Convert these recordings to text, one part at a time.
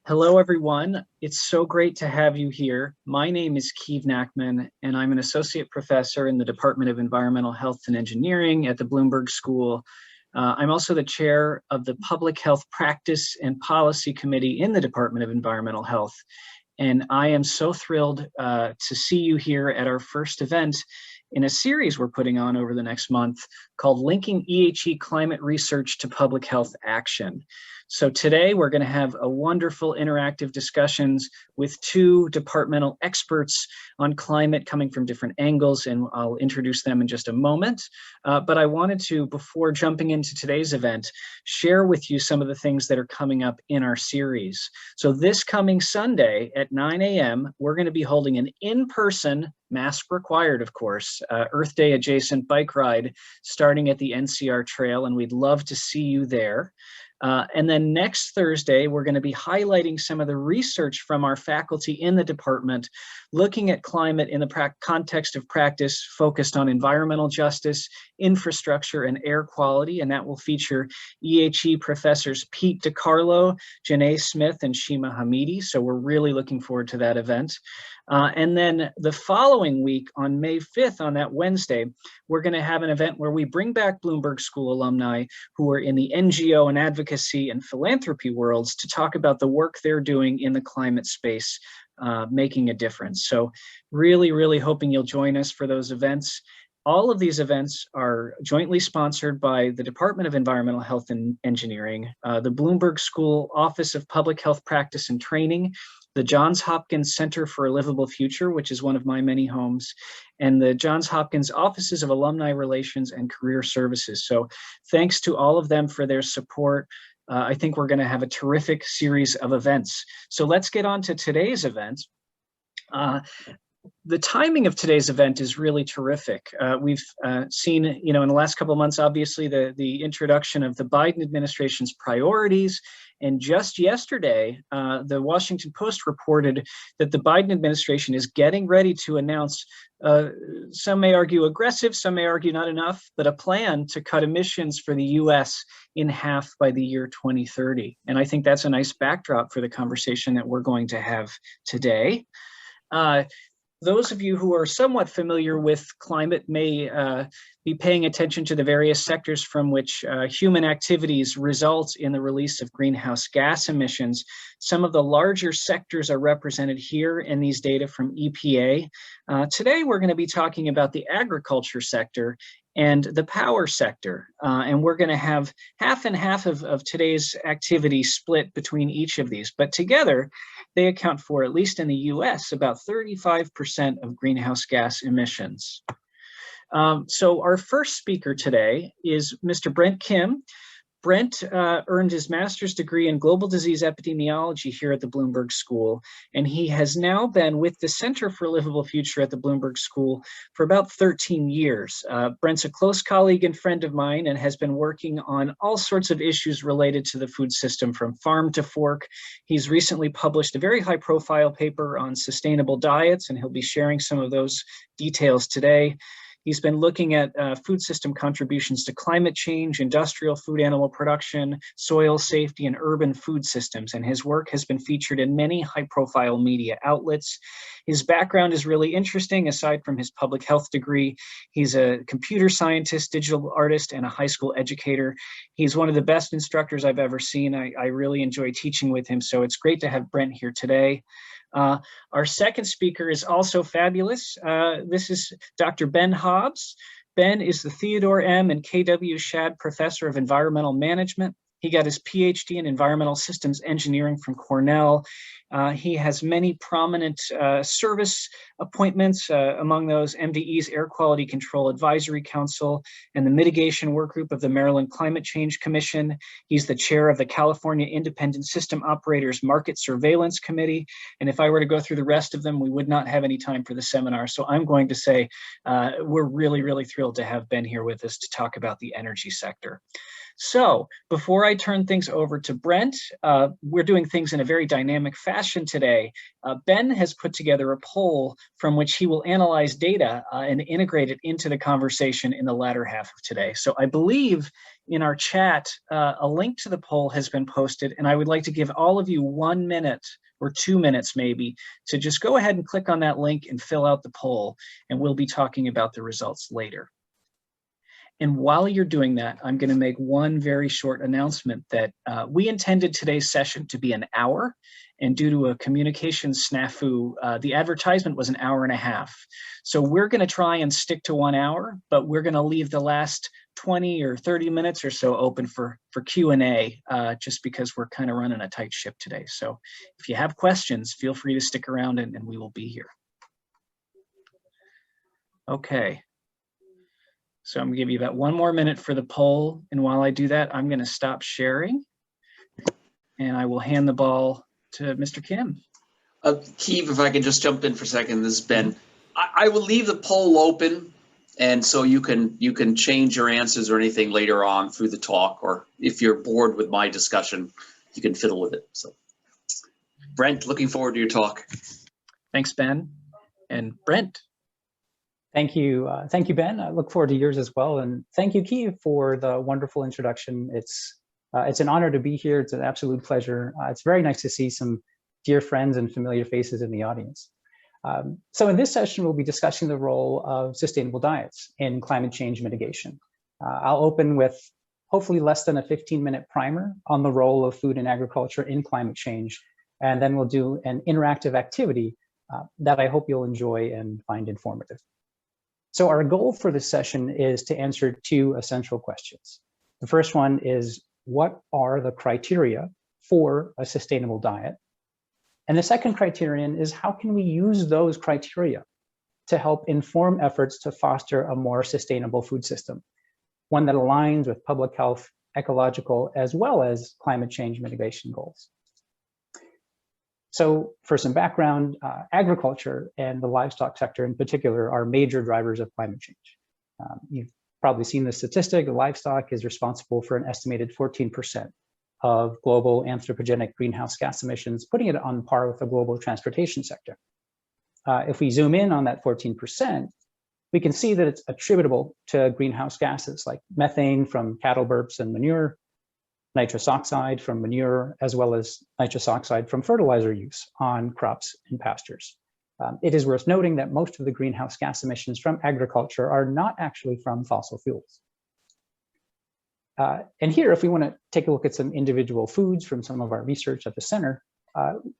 Hello, everyone. It's so great to have you here. My name is Keeve Nachman, and I'm an associate professor in the Department of Environmental Health and Engineering at the Bloomberg School. I'm also the chair of the Public Health Practice and Policy Committee in the Department of Environmental Health. And I am so thrilled to see you here at our first event in a series we're putting on over the next month called Linking EHE Climate Research to Public Health Action. So today we're going to have a wonderful interactive discussions with two departmental experts on climate coming from different angles, and I'll introduce them in just a moment. But I wanted to, before jumping into today's event, share with you some of the things that are coming up in our series. So this coming Sunday at 9 a.m., we're going to be holding an in-person, mask required, of course, Earth Day adjacent bike ride starting at the NCR Trail, and we'd love to see you there. And then next Thursday, we're going to be highlighting some of the research from our faculty in the department, looking at climate in the context of practice focused on environmental justice, infrastructure, and air quality. And that will feature EHE professors Pete DiCarlo, Janae Smith, and Shima Hamidi. So we're really looking forward to that event. And then the following week on May 5th, on that Wednesday, we're going to have an event where we bring back Bloomberg School alumni who are in the NGO and advocacy and philanthropy worlds to talk about the work they're doing in the climate space, making a difference. So really, really hoping you'll join us for those events. All of these events are jointly sponsored by the Department of Environmental Health and Engineering, the Bloomberg School Office of Public Health Practice and Training, the Johns Hopkins Center for a Livable Future, which is one of my many homes, and the Johns Hopkins Offices of Alumni Relations and Career Services. So thanks to all of them for their support. I think we're going to have a terrific series of events. So let's get on to today's event. The timing of today's event is really terrific. We've seen, in the last couple of months, obviously, the introduction of the Biden administration's priorities. And just yesterday, the Washington Post reported that the Biden administration is getting ready to announce, some may argue aggressive, some may argue not enough, but a plan to cut emissions for the US in half by the year 2030. And I think that's a nice backdrop for the conversation that we're going to have today. Those of you who are somewhat familiar with climate may be paying attention to the various sectors from which human activities result in the release of greenhouse gas emissions. Some of the larger sectors are represented here in these data from EPA. Today, we're going to be talking about the agriculture sector and the power sector. And we're going to have half and half of today's activity split between each of these. But together, they account for, at least in the US, about 35% of greenhouse gas emissions. So our first speaker today is Mr. Brent Kim. Brent earned his master's degree in global disease epidemiology here at the Bloomberg School, and he has now been with the Center for a Livable Future at the Bloomberg School for about 13 years. Brent's a close colleague and friend of mine and has been working on all sorts of issues related to the food system from farm to fork. He's recently published a very high-profile paper on sustainable diets, and he'll be sharing some of those details today. He's been looking at food system contributions to climate change, industrial food animal production, soil safety, and urban food systems. And his work has been featured in many high-profile media outlets. His background is really interesting. Aside from his public health degree, he's a computer scientist, digital artist, and a high school educator. He's one of the best instructors I've ever seen. I really enjoy teaching with him. So it's great to have Brent here today. Our second speaker is also fabulous. This is Dr. Ben Hobbs. Ben is the Theodore M. and K.W. Shad Professor of Environmental Management. He got his PhD in Environmental Systems Engineering from Cornell. He has many prominent service appointments, among those MDE's Air Quality Control Advisory Council and the Mitigation Work Group of the Maryland Climate Change Commission. He's the chair of the California Independent System Operators Market Surveillance Committee. And if I were to go through the rest of them, we would not have any time for the seminar. So I'm going to say we're really, really thrilled to have Ben here with us to talk about the energy sector. So before I turn things over to Brent, we're doing things in a very dynamic fashion today. Ben has put together a poll from which he will analyze data and integrate it into the conversation in the latter half of today. So I believe in our chat, a link to the poll has been posted, and I would like to give all of you 1 minute or 2 minutes maybe to just go ahead and click on that link and fill out the poll, and we'll be talking about the results later. And while you're doing that, I'm going to make one very short announcement that we intended today's session to be an hour, and due to a communication snafu, the advertisement was an hour and a half. So we're going to try and stick to 1 hour, but we're going to leave the last 20 or 30 minutes or so open for Q&A, just because we're kind of running a tight ship today. So if you have questions, feel free to stick around and we will be here. Okay. So I'm gonna give you about 1 more minute for the poll. And while I do that, I'm gonna stop sharing and I will hand the ball to Mr. Kim. Keith, if I can just jump in for a second, this is Ben. I will leave the poll open, and so you can change your answers or anything later on through the talk, or if you're bored with my discussion, you can fiddle with it. So, Brent, looking forward to your talk. Thanks, Ben. And Brent. Thank you, Ben. I look forward to yours as well, and thank you, Keith, for the wonderful introduction. It's an honor to be here. It's an absolute pleasure. It's very nice to see some dear friends and familiar faces in the audience. So in this session, we'll be discussing the role of sustainable diets in climate change mitigation. I'll open with hopefully less than a 15-minute primer on the role of food and agriculture in climate change, and then we'll do an interactive activity that I hope you'll enjoy and find informative. So our goal for this session is to answer 2 essential questions. The first one is, what are the criteria for a sustainable diet? And the second criterion is, how can we use those criteria to help inform efforts to foster a more sustainable food system, one that aligns with public health, ecological, as well as climate change mitigation goals? So for some background, agriculture and the livestock sector in particular are major drivers of climate change. You've probably seen the statistic. Livestock is responsible for an estimated 14% of global anthropogenic greenhouse gas emissions, putting it on par with the global transportation sector. If we zoom in on that 14%, we can see that it's attributable to greenhouse gases like methane from cattle burps and manure, nitrous oxide from manure, as well as nitrous oxide from fertilizer use on crops and pastures. It is worth noting that most of the greenhouse gas emissions from agriculture are not actually from fossil fuels. And here, if we want to take a look at some individual foods from some of our research at the center,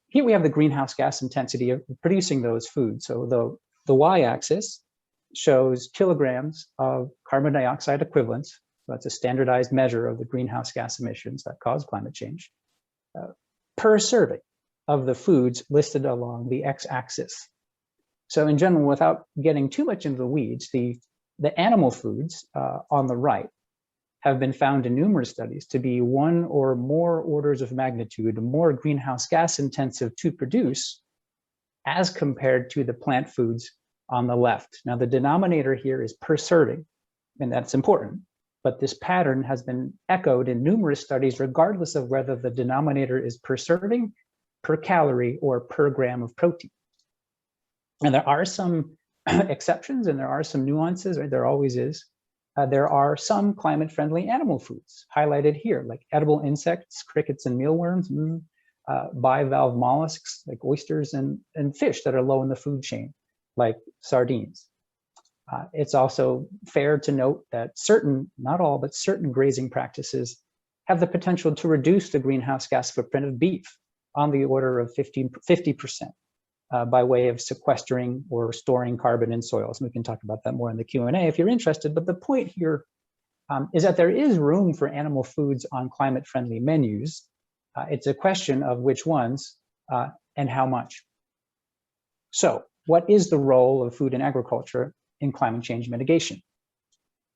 here we have the greenhouse gas intensity of producing those foods. So the y-axis shows kilograms of carbon dioxide equivalents. So that's a standardized measure of the greenhouse gas emissions that cause climate change, per serving of the foods listed along the x-axis. So in general, without getting too much into the weeds, the animal foods on the right have been found in numerous studies to be 1 or more orders of magnitude more greenhouse gas intensive to produce as compared to the plant foods on the left. Now, the denominator here is per serving, and that's important. But this pattern has been echoed in numerous studies, regardless of whether the denominator is per serving, per calorie, or per gram of protein. And there are some exceptions and there are some nuances, right? There always is. There are some climate-friendly animal foods highlighted here, like edible insects, crickets and mealworms, bivalve mollusks like oysters and fish that are low in the food chain, like sardines. It's also fair to note that certain, not all, but certain grazing practices have the potential to reduce the greenhouse gas footprint of beef on the order of 50% by way of sequestering or storing carbon in soils. And we can talk about that more in the Q&A if you're interested. But the point here is that there is room for animal foods on climate-friendly menus. It's a question of which ones and how much. So what is the role of food and agriculture in climate change mitigation?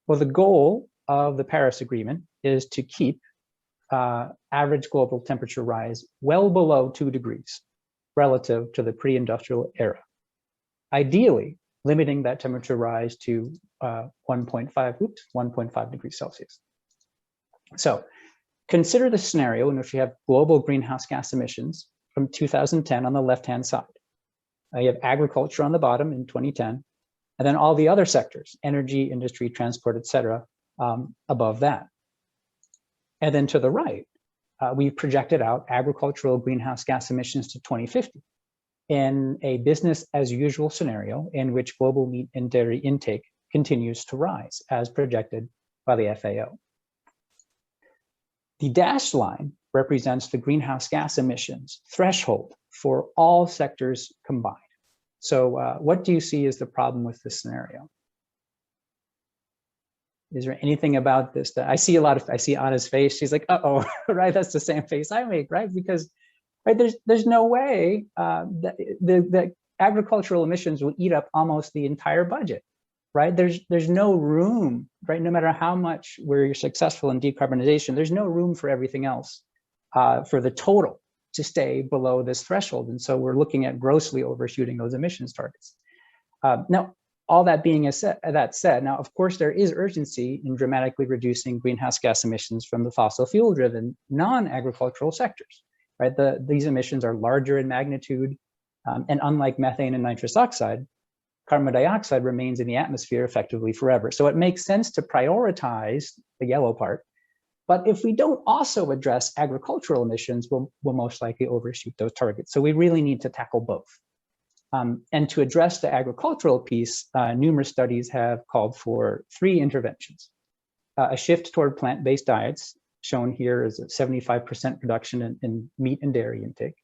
Well, the goal of the Paris Agreement is to keep average global temperature rise well below 2 degrees relative to the pre-industrial era. Ideally, limiting that temperature rise to 1.5 degrees Celsius. So consider the scenario in which you have global greenhouse gas emissions from 2010 on the left-hand side. You have agriculture on the bottom in 2010, and then all the other sectors, energy, industry, transport, et cetera, above that. And then to the right, we projected out agricultural greenhouse gas emissions to 2050 in a business as usual scenario in which global meat and dairy intake continues to rise as projected by the FAO. The dashed line represents the greenhouse gas emissions threshold for all sectors combined. So what do you see as the problem with this scenario? Is there anything about this that I see Anna's face? She's like, uh-oh, right? That's the same face I make, right? Because right, there's no way that the agricultural emissions will eat up almost the entire budget, right? There's no room, right? No matter how much we're successful in decarbonization, there's no room for everything else, for the total to stay below this threshold. And so we're looking at grossly overshooting those emissions targets. Now, all that being said, now, of course, there is urgency in dramatically reducing greenhouse gas emissions from the fossil fuel-driven non-agricultural sectors, right? These emissions are larger in magnitude, and unlike methane and nitrous oxide, carbon dioxide remains in the atmosphere effectively forever. So it makes sense to prioritize the yellow part. But if we don't also address agricultural emissions, we'll most likely overshoot those targets. So we really need to tackle both. And to address the agricultural piece, numerous studies have called for 3 interventions. A shift toward plant-based diets, shown here as a 75% reduction in meat and dairy intake,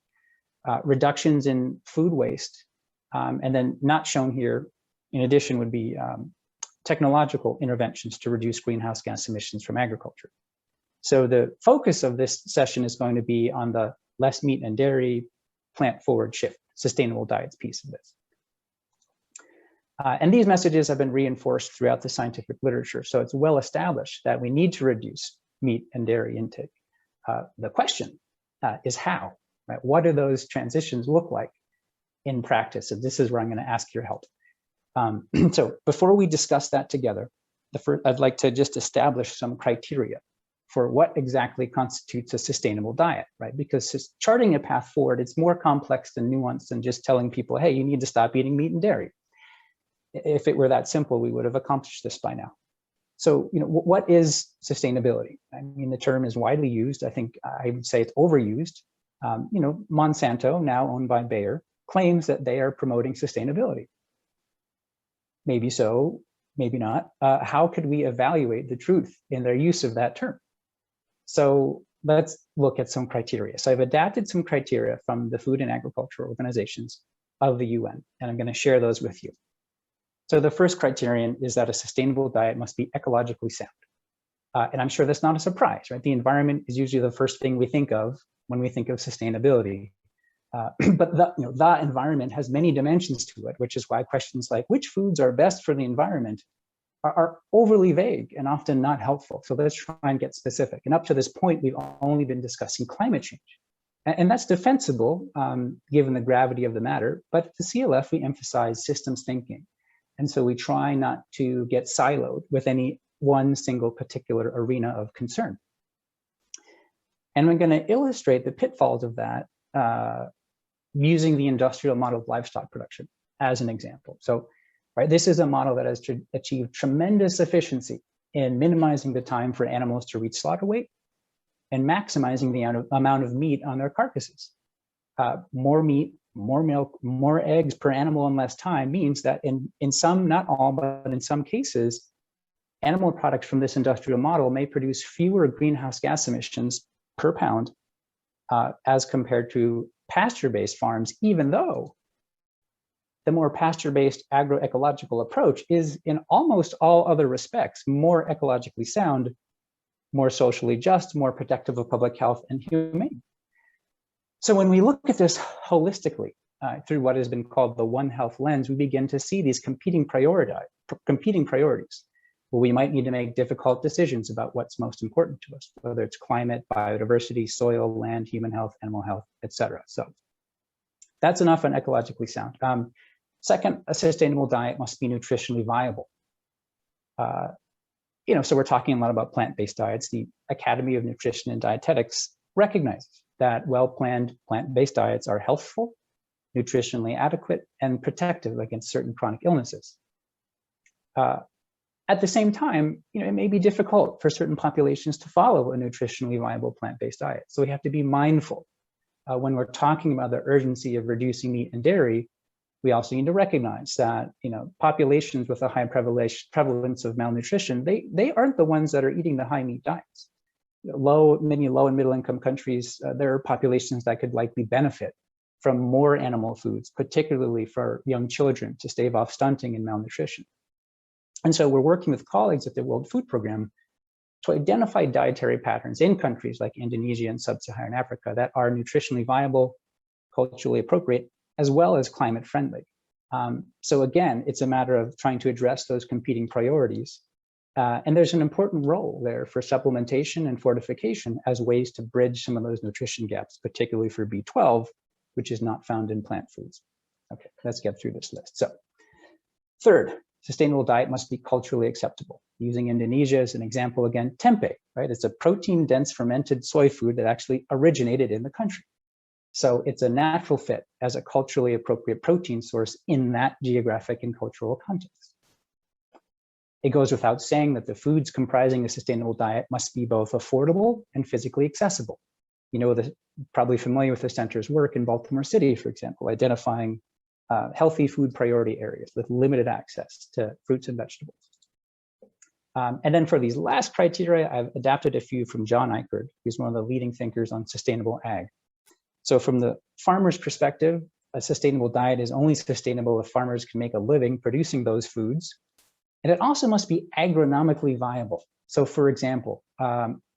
reductions in food waste, and then not shown here, in addition, would be technological interventions to reduce greenhouse gas emissions from agriculture. So the focus of this session is going to be on the less meat and dairy, plant-forward shift, sustainable diets piece of this. And these messages have been reinforced throughout the scientific literature. So it's well established that we need to reduce meat and dairy intake. The question is how, right? What do those transitions look like in practice? And this is where I'm going to ask your help. So before we discuss that together, I'd like to just establish some criteria for what exactly constitutes a sustainable diet, right? Because charting a path forward, it's more complex and nuanced than just telling people, hey, you need to stop eating meat and dairy. If it were that simple, we would have accomplished this by now. So, what is sustainability? I mean, the term is widely used. I think I would say it's overused. Monsanto, now owned by Bayer, claims that they are promoting sustainability. Maybe so, maybe not. How could we evaluate the truth in their use of that term? So let's look at some criteria. So I've adapted some criteria from the Food and Agriculture Organizations of the UN, and I'm going to share those with you. So the first criterion is that a sustainable diet must be ecologically sound. And I'm sure that's not a surprise, right? The environment is usually the first thing we think of when we think of sustainability. But the environment has many dimensions to it, which is why questions like which foods are best for the environment are overly vague and often not helpful. So let's try and get specific. And up to this point, we've only been discussing climate change. And that's defensible, given the gravity of the matter. But at the CLF, we emphasize systems thinking. And so we try not to get siloed with any one single particular arena of concern. And we're going to illustrate the pitfalls of that using the industrial model of livestock production as an example. So, right, this is a model that has achieved tremendous efficiency in minimizing the time for animals to reach slaughter weight and maximizing the amount of meat on their carcasses. More meat, more milk, more eggs per animal in less time means that in some, not all, but in some cases, animal products from this industrial model may produce fewer greenhouse gas emissions per pound as compared to pasture-based farms, even though the more pasture-based agroecological approach is in almost all other respects more ecologically sound, more socially just, more protective of public health and humane. So when we look at this holistically through what has been called the One Health lens, we begin to see these competing priorities, where we might need to make difficult decisions about what's most important to us, whether it's climate, biodiversity, soil, land, human health, animal health, etc. So that's enough on ecologically sound. Second, a sustainable diet must be nutritionally viable. So we're talking a lot about plant-based diets. The Academy of Nutrition and Dietetics recognizes that well-planned plant-based diets are healthful, nutritionally adequate, and protective against certain chronic illnesses. At the same time, it may be difficult for certain populations to follow a nutritionally viable plant-based diet. So we have to be mindful when we're talking about the urgency of reducing meat and dairy. We also need to recognize that populations with a high prevalence of malnutrition, they aren't the ones that are eating the high meat diets. Many low and middle income countries, there are populations that could likely benefit from more animal foods, particularly for young children, to stave off stunting and malnutrition. And so we're working with colleagues at the World Food Programme to identify dietary patterns in countries like Indonesia and Sub-Saharan Africa that are nutritionally viable, culturally appropriate, as well as climate friendly. So again, it's a matter of trying to address those competing priorities. And there's an important role there for supplementation and fortification as ways to bridge some of those nutrition gaps, particularly for B12, which is not found in plant foods. Okay, let's get through this list. So third, sustainable diet must be culturally acceptable. Using Indonesia as an example again, tempeh, right? It's a protein-dense fermented soy food that actually originated in the country. So it's a natural fit as a culturally appropriate protein source in that geographic and cultural context. It goes without saying that the foods comprising a sustainable diet must be both affordable and physically accessible. Probably familiar with the center's work in Baltimore City, for example, identifying healthy food priority areas with limited access to fruits and vegetables. And then for these last criteria, I've adapted a few from John Eichard, who's one of the leading thinkers on sustainable ag. So from the farmer's perspective, a sustainable diet is only sustainable if farmers can make a living producing those foods. And it also must be agronomically viable. So for example,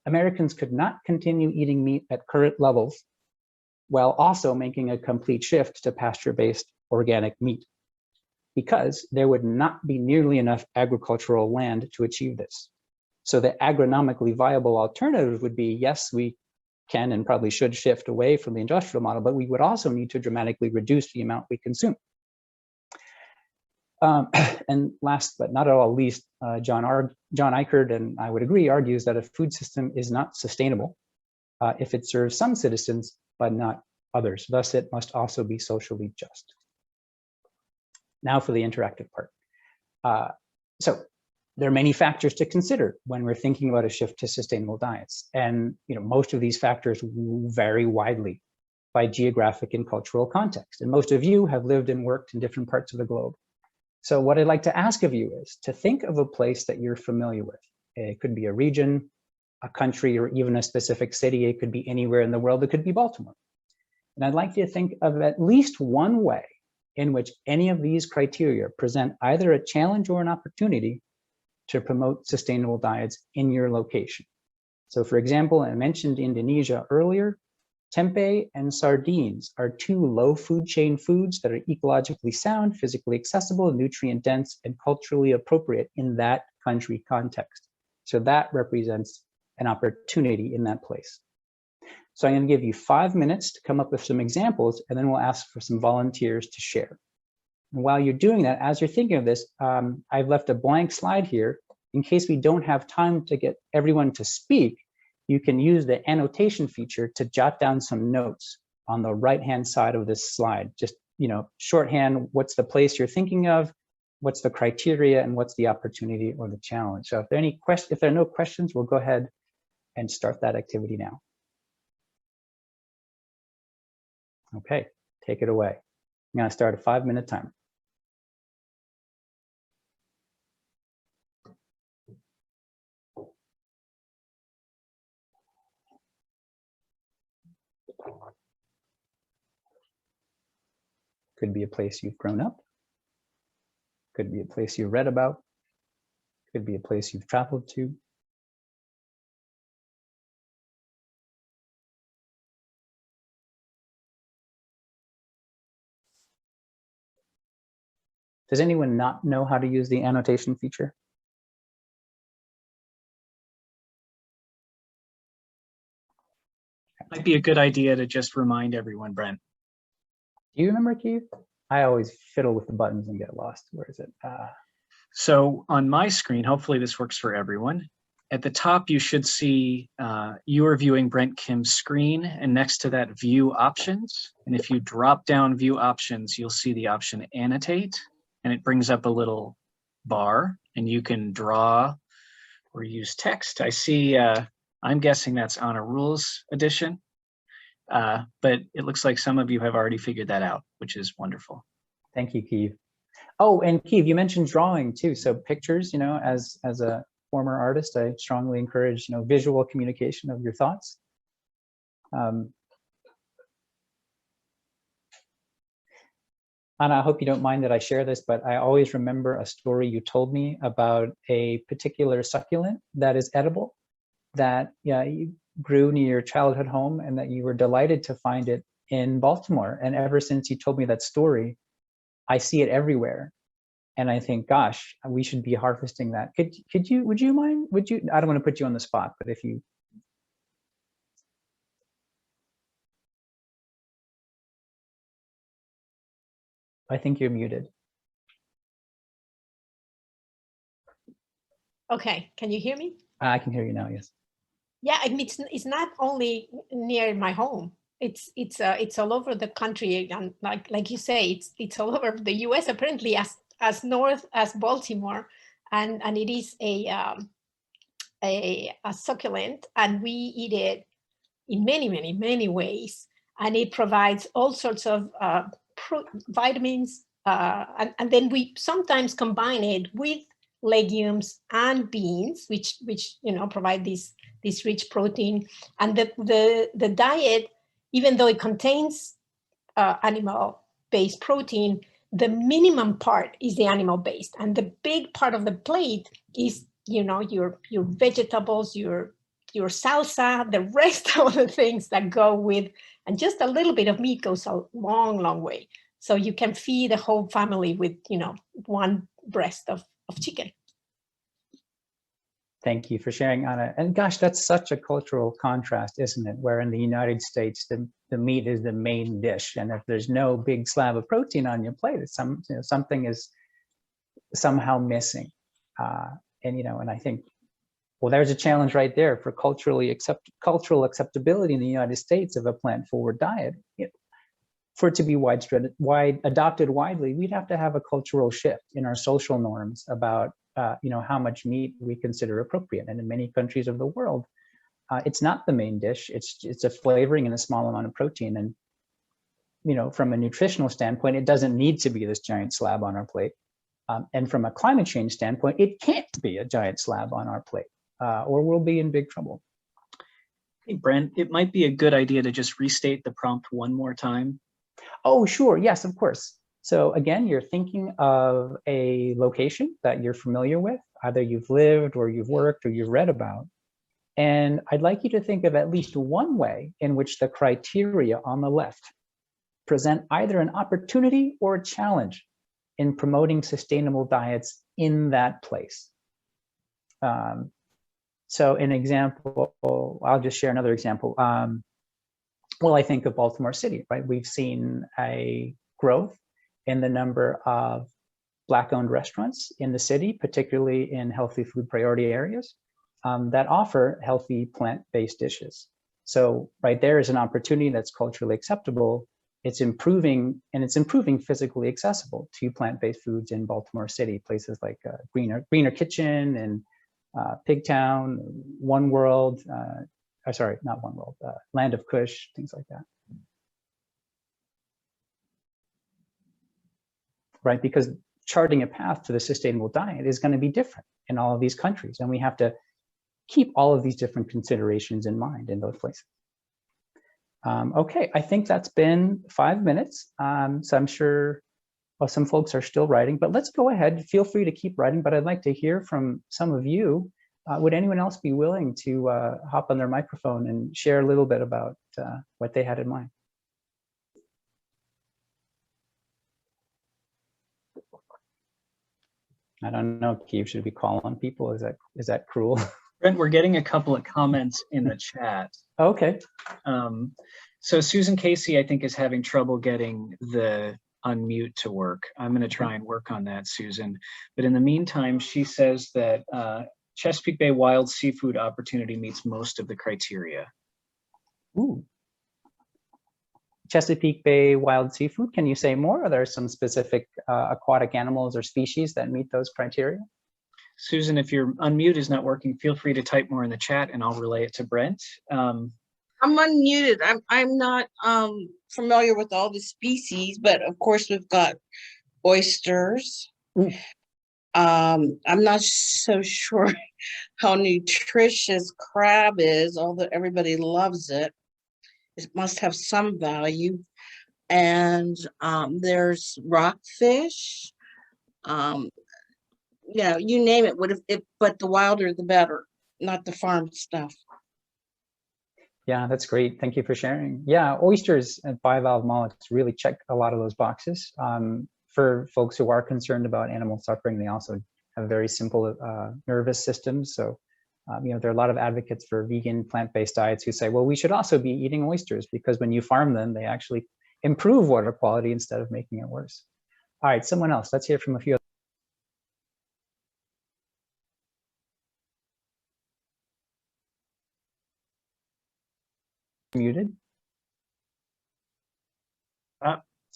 Americans could not continue eating meat at current levels while also making a complete shift to pasture-based organic meat, because there would not be nearly enough agricultural land to achieve this. So the agronomically viable alternative would be, yes, we can and probably should shift away from the industrial model, but we would also need to dramatically reduce the amount we consume. And last but not at all least, John Eichard, and I would agree, argues that a food system is not sustainable if it serves some citizens, but not others. Thus, it must also be socially just. Now for the interactive part. So there are many factors to consider when we're thinking about a shift to sustainable diets. And most of these factors vary widely by geographic and cultural context. And most of you have lived and worked in different parts of the globe. So what I'd like to ask of you is to think of a place that you're familiar with. It could be a region, a country, or even a specific city. It could be anywhere in the world. It could be Baltimore. And I'd like you to think of at least one way in which any of these criteria present either a challenge or an opportunity to promote sustainable diets in your location. So for example, I mentioned Indonesia earlier. Tempeh and sardines are two low food chain foods that are ecologically sound, physically accessible, nutrient dense, and culturally appropriate in that country context. So that represents an opportunity in that place. So I'm going to give you 5 minutes to come up with some examples, and then we'll ask for some volunteers to share. And while you're doing that, as you're thinking of this, I've left a blank slide here in case we don't have time to get everyone to speak. You can use the annotation feature to jot down some notes on the right-hand side of this slide. Just, shorthand, what's the place you're thinking of, what's the criteria, and what's the opportunity or the challenge. So if there are no questions, we'll go ahead and start that activity now. Okay, take it away. I'm going to start a 5-minute timer. Could be a place you've grown up. Could be a place you read about. Could be a place you've traveled to. Does anyone not know how to use the annotation feature? Might be a good idea to just remind everyone, Brent. Do you remember, Keith? I always fiddle with the buttons and get lost. Where is it? So on my screen, hopefully this works for everyone. At the top, you should see you are viewing Brent Kim's screen, and next to that, view options. And if you drop down view options, you'll see the option annotate, and it brings up a little bar. and you can draw or use text. I see, I'm guessing that's Honor Rules edition, but it looks like some of you have already figured that out, which is wonderful. Thank you, Keith. Oh, and Keith, you mentioned drawing too. So pictures, as a former artist, I strongly encourage, visual communication of your thoughts. Anna, I hope you don't mind that I share this, but I always remember a story you told me about a particular succulent that is edible, that you grew near your childhood home, and that you were delighted to find it in Baltimore. And ever since you told me that story, I see it everywhere. And I think, gosh, we should be harvesting that. Would you mind, I don't want to put you on the spot, but if you. I think you're muted. Okay, can you hear me? I can hear you now, yes. Yeah, I mean, it's not only near my home. It's all over the country, and like you say, it's all over the U.S. apparently as north as Baltimore, and it is a succulent, and we eat it in many ways, and it provides all sorts of vitamins, and then we sometimes combine it with legumes and beans, which provide this rich protein. And the diet, even though it contains animal-based protein, the minimum part is the animal-based, and the big part of the plate is your vegetables, your salsa, the rest of the things that go with, and just a little bit of meat goes a long way. So you can feed the whole family with one breast of chicken. Thank you for sharing, Anna. And gosh, that's such a cultural contrast, isn't it? Where in the United States, the meat is the main dish, and if there's no big slab of protein on your plate, it's something is somehow missing. And I think, well, there's a challenge right there for cultural acceptability in the United States of a plant-forward diet. For it to be adopted widely, we'd have to have a cultural shift in our social norms about how much meat we consider appropriate. And in many countries of the world, it's not the main dish. It's a flavoring and a small amount of protein. And from a nutritional standpoint, it doesn't need to be this giant slab on our plate. And from a climate change standpoint, it can't be a giant slab on our plate, or we'll be in big trouble. Hey, Brent, it might be a good idea to just restate the prompt one more time. Oh, sure. Yes, of course. So again, you're thinking of a location that you're familiar with, either you've lived or you've worked or you've read about. And I'd like you to think of at least one way in which the criteria on the left present either an opportunity or a challenge in promoting sustainable diets in that place. So an example, I'll just share another example. Well, I think of Baltimore City, right? We've seen a growth in the number of Black-owned restaurants in the city, particularly in healthy food priority areas, that offer healthy plant-based dishes. So right there is an opportunity that's culturally acceptable. It's improving physically accessible to plant-based foods in Baltimore City, places like Greener Kitchen and Pigtown, One World, sorry, not One World, Land of Kush, things like that. Right, because charting a path to the sustainable diet is going to be different in all of these countries, and we have to keep all of these different considerations in mind in those places. Okay, I think that's been 5 minutes, so I'm sure some folks are still writing, but let's go ahead. Feel free to keep writing, but I'd like to hear from some of you. Would anyone else be willing to hop on their microphone and share a little bit about what they had in mind? I don't know, Keith, should we call on people? Is that cruel? Brent, we're getting a couple of comments in the chat. Okay. So Susan Casey, I think, is having trouble getting the unmute to work. I'm going to try and work on that, Susan. But in the meantime, she says that Chesapeake Bay wild seafood opportunity meets most of the criteria. Ooh. Chesapeake Bay wild seafood, can you say more? Are there some specific aquatic animals or species that meet those criteria? Susan, if your unmute is not working, feel free to type more in the chat and I'll relay it to Brent. I'm unmuted. I'm not familiar with all the species, but of course we've got oysters. Ooh. I'm not so sure how nutritious crab is, although everybody loves it. It must have some value. And there's rockfish. You name it. But the wilder the better, not the farm stuff. Yeah, that's great. Thank you for sharing. Yeah, oysters and bivalve mollusks really check a lot of those boxes. For folks who are concerned about animal suffering, they also have very simple nervous systems. So, there are a lot of advocates for vegan plant-based diets who say, well, we should also be eating oysters because when you farm them, they actually improve water quality instead of making it worse. All right, someone else. Let's hear from a few. Muted.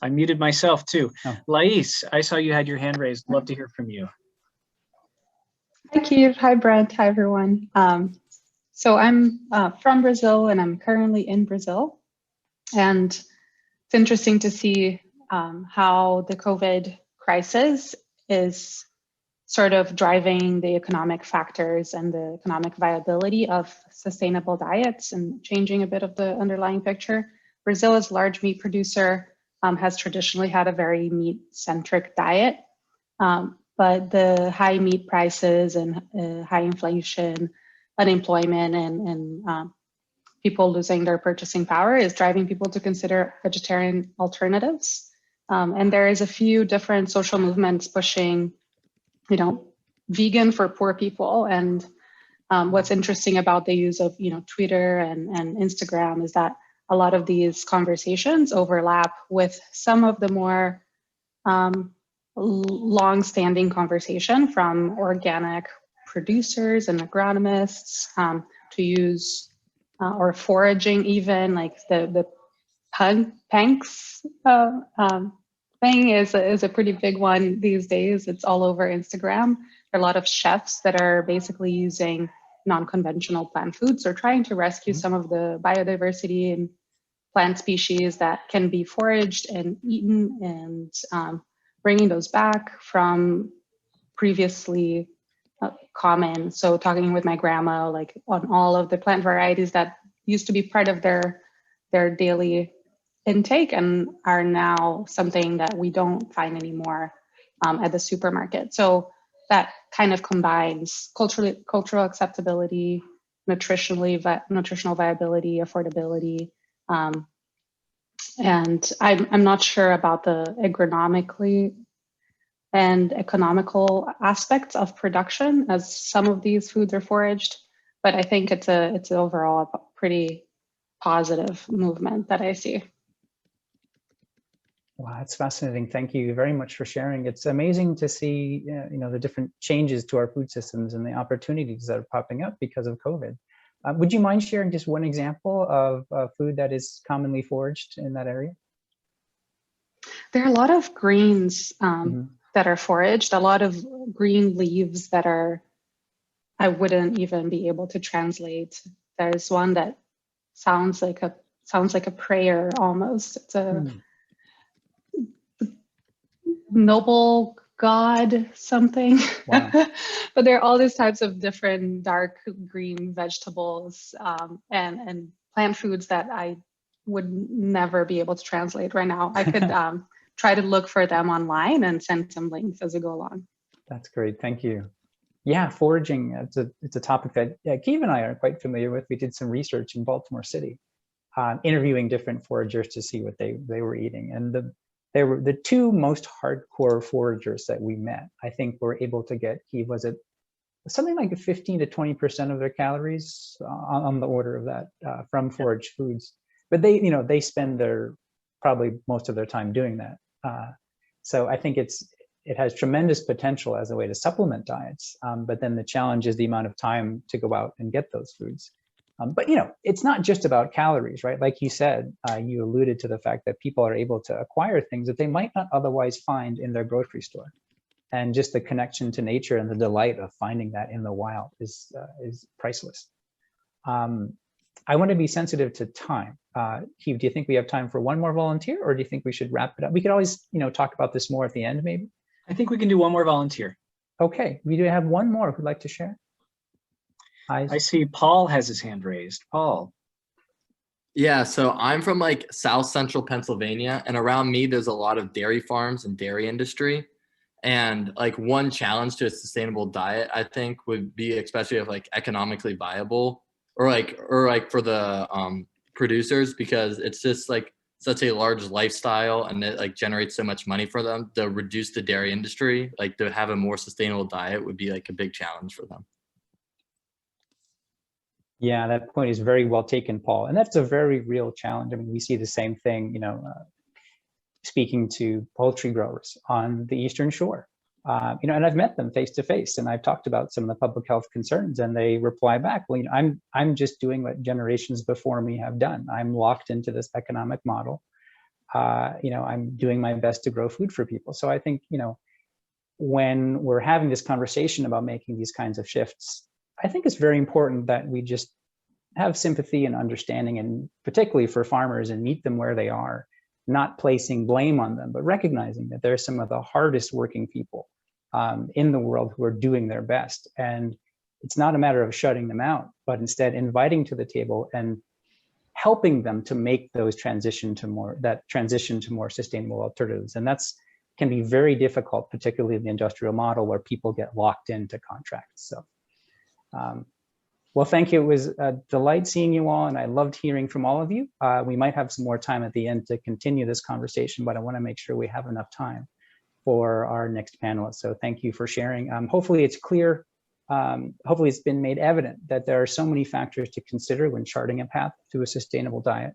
I muted myself too. Oh. Lais, I saw you had your hand raised. Love to hear from you. Hi, Keith. Hi, Brent. Hi, everyone. So I'm from Brazil and I'm currently in Brazil. And it's interesting to see how the COVID crisis is sort of driving the economic factors and the economic viability of sustainable diets and changing a bit of the underlying picture. Brazil is a large meat producer, has traditionally had a very meat-centric diet, but the high meat prices and high inflation, unemployment, and people losing their purchasing power is driving people to consider vegetarian alternatives. And there is a few different social movements pushing, vegan for poor people. And what's interesting about the use of, Twitter and Instagram is that a lot of these conversations overlap with some of the more long-standing conversation from organic producers and agronomists to use or foraging, even like the punks thing is a pretty big one these days. It's all over Instagram. There are a lot of chefs that are basically using non-conventional plant foods or trying to rescue some of the biodiversity and plant species that can be foraged and eaten, and bringing those back from previously common. So talking with my grandma, like on all of the plant varieties that used to be part of their daily intake and are now something that we don't find anymore at the supermarket. So that kind of combines cultural acceptability, nutritional viability, affordability, and I'm not sure about the agronomically and economical aspects of production as some of these foods are foraged, but I think it's overall a pretty positive movement that I see. Wow, that's fascinating. Thank you very much for sharing. It's amazing to see, the different changes to our food systems and the opportunities that are popping up because of COVID. Would you mind sharing just one example of food that is commonly foraged in that area? There are a lot of greens that are foraged, a lot of green leaves that I wouldn't even be able to translate. There's one that sounds like a prayer almost. It's a noble god something. Wow. But there are all these types of different dark green vegetables and plant foods that I would never be able to translate right now. I could try to look for them online and send some links as we go along. That's great. Thank you. Yeah, foraging, it's a topic that Keith and I are quite familiar with. We did some research in Baltimore City, interviewing different foragers to see what they were eating. And they were the two most hardcore foragers that we met. I think were able to get, was it something like 15 to 20% of their calories on the order of that from foraged foods. But they spend probably most of their time doing that. So I think it has tremendous potential as a way to supplement diets. But then the challenge is the amount of time to go out and get those foods. But it's not just about calories, right? Like you said, you alluded to the fact that people are able to acquire things that they might not otherwise find in their grocery store. And just the connection to nature and the delight of finding that in the wild is priceless. I want to be sensitive to time. Keith, do you think we have time for one more volunteer, or do you think we should wrap it up? We could always, talk about this more at the end, maybe. I think we can do one more volunteer. Okay, we do have one more who'd like to share. I see Paul has his hand raised. Paul. Yeah, so I'm from like South Central Pennsylvania, and around me there's a lot of dairy farms and dairy industry. And like one challenge to a sustainable diet, I think, would be, especially if like economically viable, or for the producers, because it's just like such a large lifestyle, and it like generates so much money for them to reduce the dairy industry. Like to have a more sustainable diet would be like a big challenge for them. Yeah, that point is very well taken, Paul. And that's a very real challenge. I mean, we see the same thing, speaking to poultry growers on the Eastern Shore. And I've met them face to face, and I've talked about some of the public health concerns, and they reply back, well, I'm just doing what generations before me have done. I'm locked into this economic model. I'm doing my best to grow food for people. So I think, when we're having this conversation about making these kinds of shifts, I think it's very important that we just have sympathy and understanding, and particularly for farmers, and meet them where they are, not placing blame on them, but recognizing that they're some of the hardest working people in the world who are doing their best. And it's not a matter of shutting them out, but instead inviting to the table and helping them to make those transition to more sustainable alternatives. And can be very difficult, particularly in the industrial model where people get locked into contracts. So, well, thank you. It was a delight seeing you all, and I loved hearing from all of you. We might have some more time at the end to continue this conversation, but I want to make sure we have enough time for our next panelist. So thank you for sharing. Hopefully it's clear, hopefully it's been made evident that there are so many factors to consider when charting a path to a sustainable diet.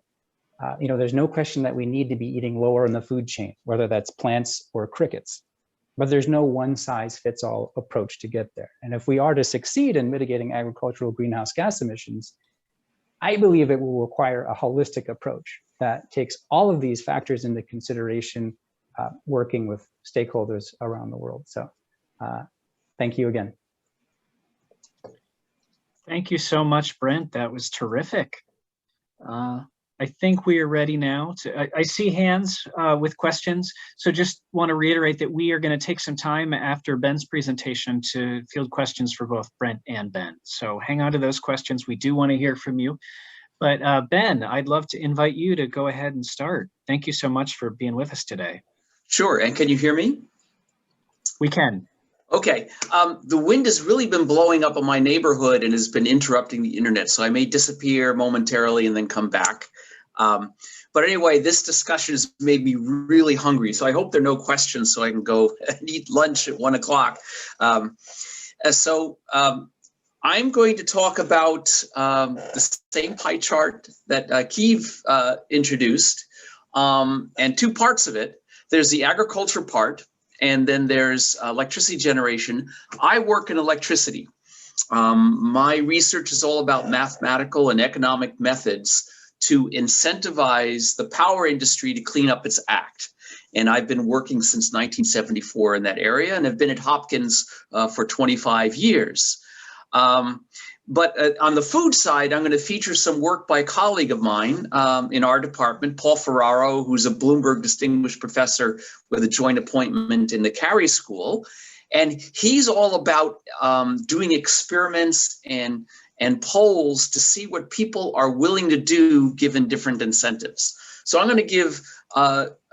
There's no question that we need to be eating lower in the food chain, whether that's plants or crickets. But there's no one size fits all approach to get there. And if we are to succeed in mitigating agricultural greenhouse gas emissions, I believe it will require a holistic approach that takes all of these factors into consideration, working with stakeholders around the world. So thank you again. Thank you so much, Brent. That was terrific. I think we are ready now I see hands with questions. So just want to reiterate that we are going to take some time after Ben's presentation to field questions for both Brent and Ben. So hang on to those questions. We do want to hear from you. But Ben, I'd love to invite you to go ahead and start. Thank you so much for being with us today. Sure. And can you hear me? We can. Okay. The wind has really been blowing up in my neighborhood and has been interrupting the internet. So I may disappear momentarily and then come back. But anyway, this discussion has made me really hungry. So I hope there are no questions so I can go and eat lunch at 1 o'clock. I'm going to talk about the same pie chart that Keith introduced, and two parts of it. There's the agriculture part, and then there's electricity generation. I work in electricity. My research is all about mathematical and economic methods to incentivize the power industry to clean up its act. And I've been working since 1974 in that area, and have been at Hopkins for 25 years. But on the food side, I'm going to feature some work by a colleague of mine in our department, Paul Ferraro, who's a Bloomberg Distinguished Professor with a joint appointment in the Carey School. And he's all about doing experiments and polls to see what people are willing to do given different incentives. So I'm going to give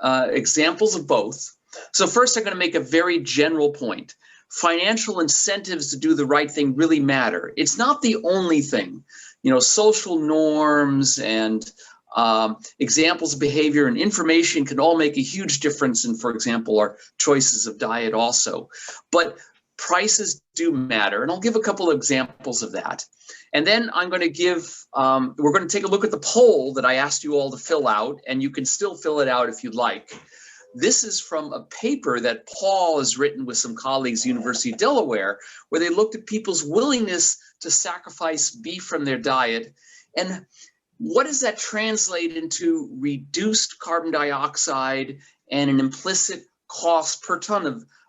examples of both. So first, I'm going to make a very general point. Financial incentives to do the right thing really matter. It's not the only thing. Social norms and examples of behavior and information can all make a huge difference in, for example, our choices of diet also. But prices do matter, and I'll give a couple of examples of that. And then I'm going to we're going to take a look at the poll that I asked you all to fill out, and you can still fill it out if you'd like. This is from a paper that Paul has written with some colleagues at University of Delaware, where they looked at people's willingness to sacrifice beef from their diet. And what does that translate into reduced carbon dioxide and an implicit cost per ton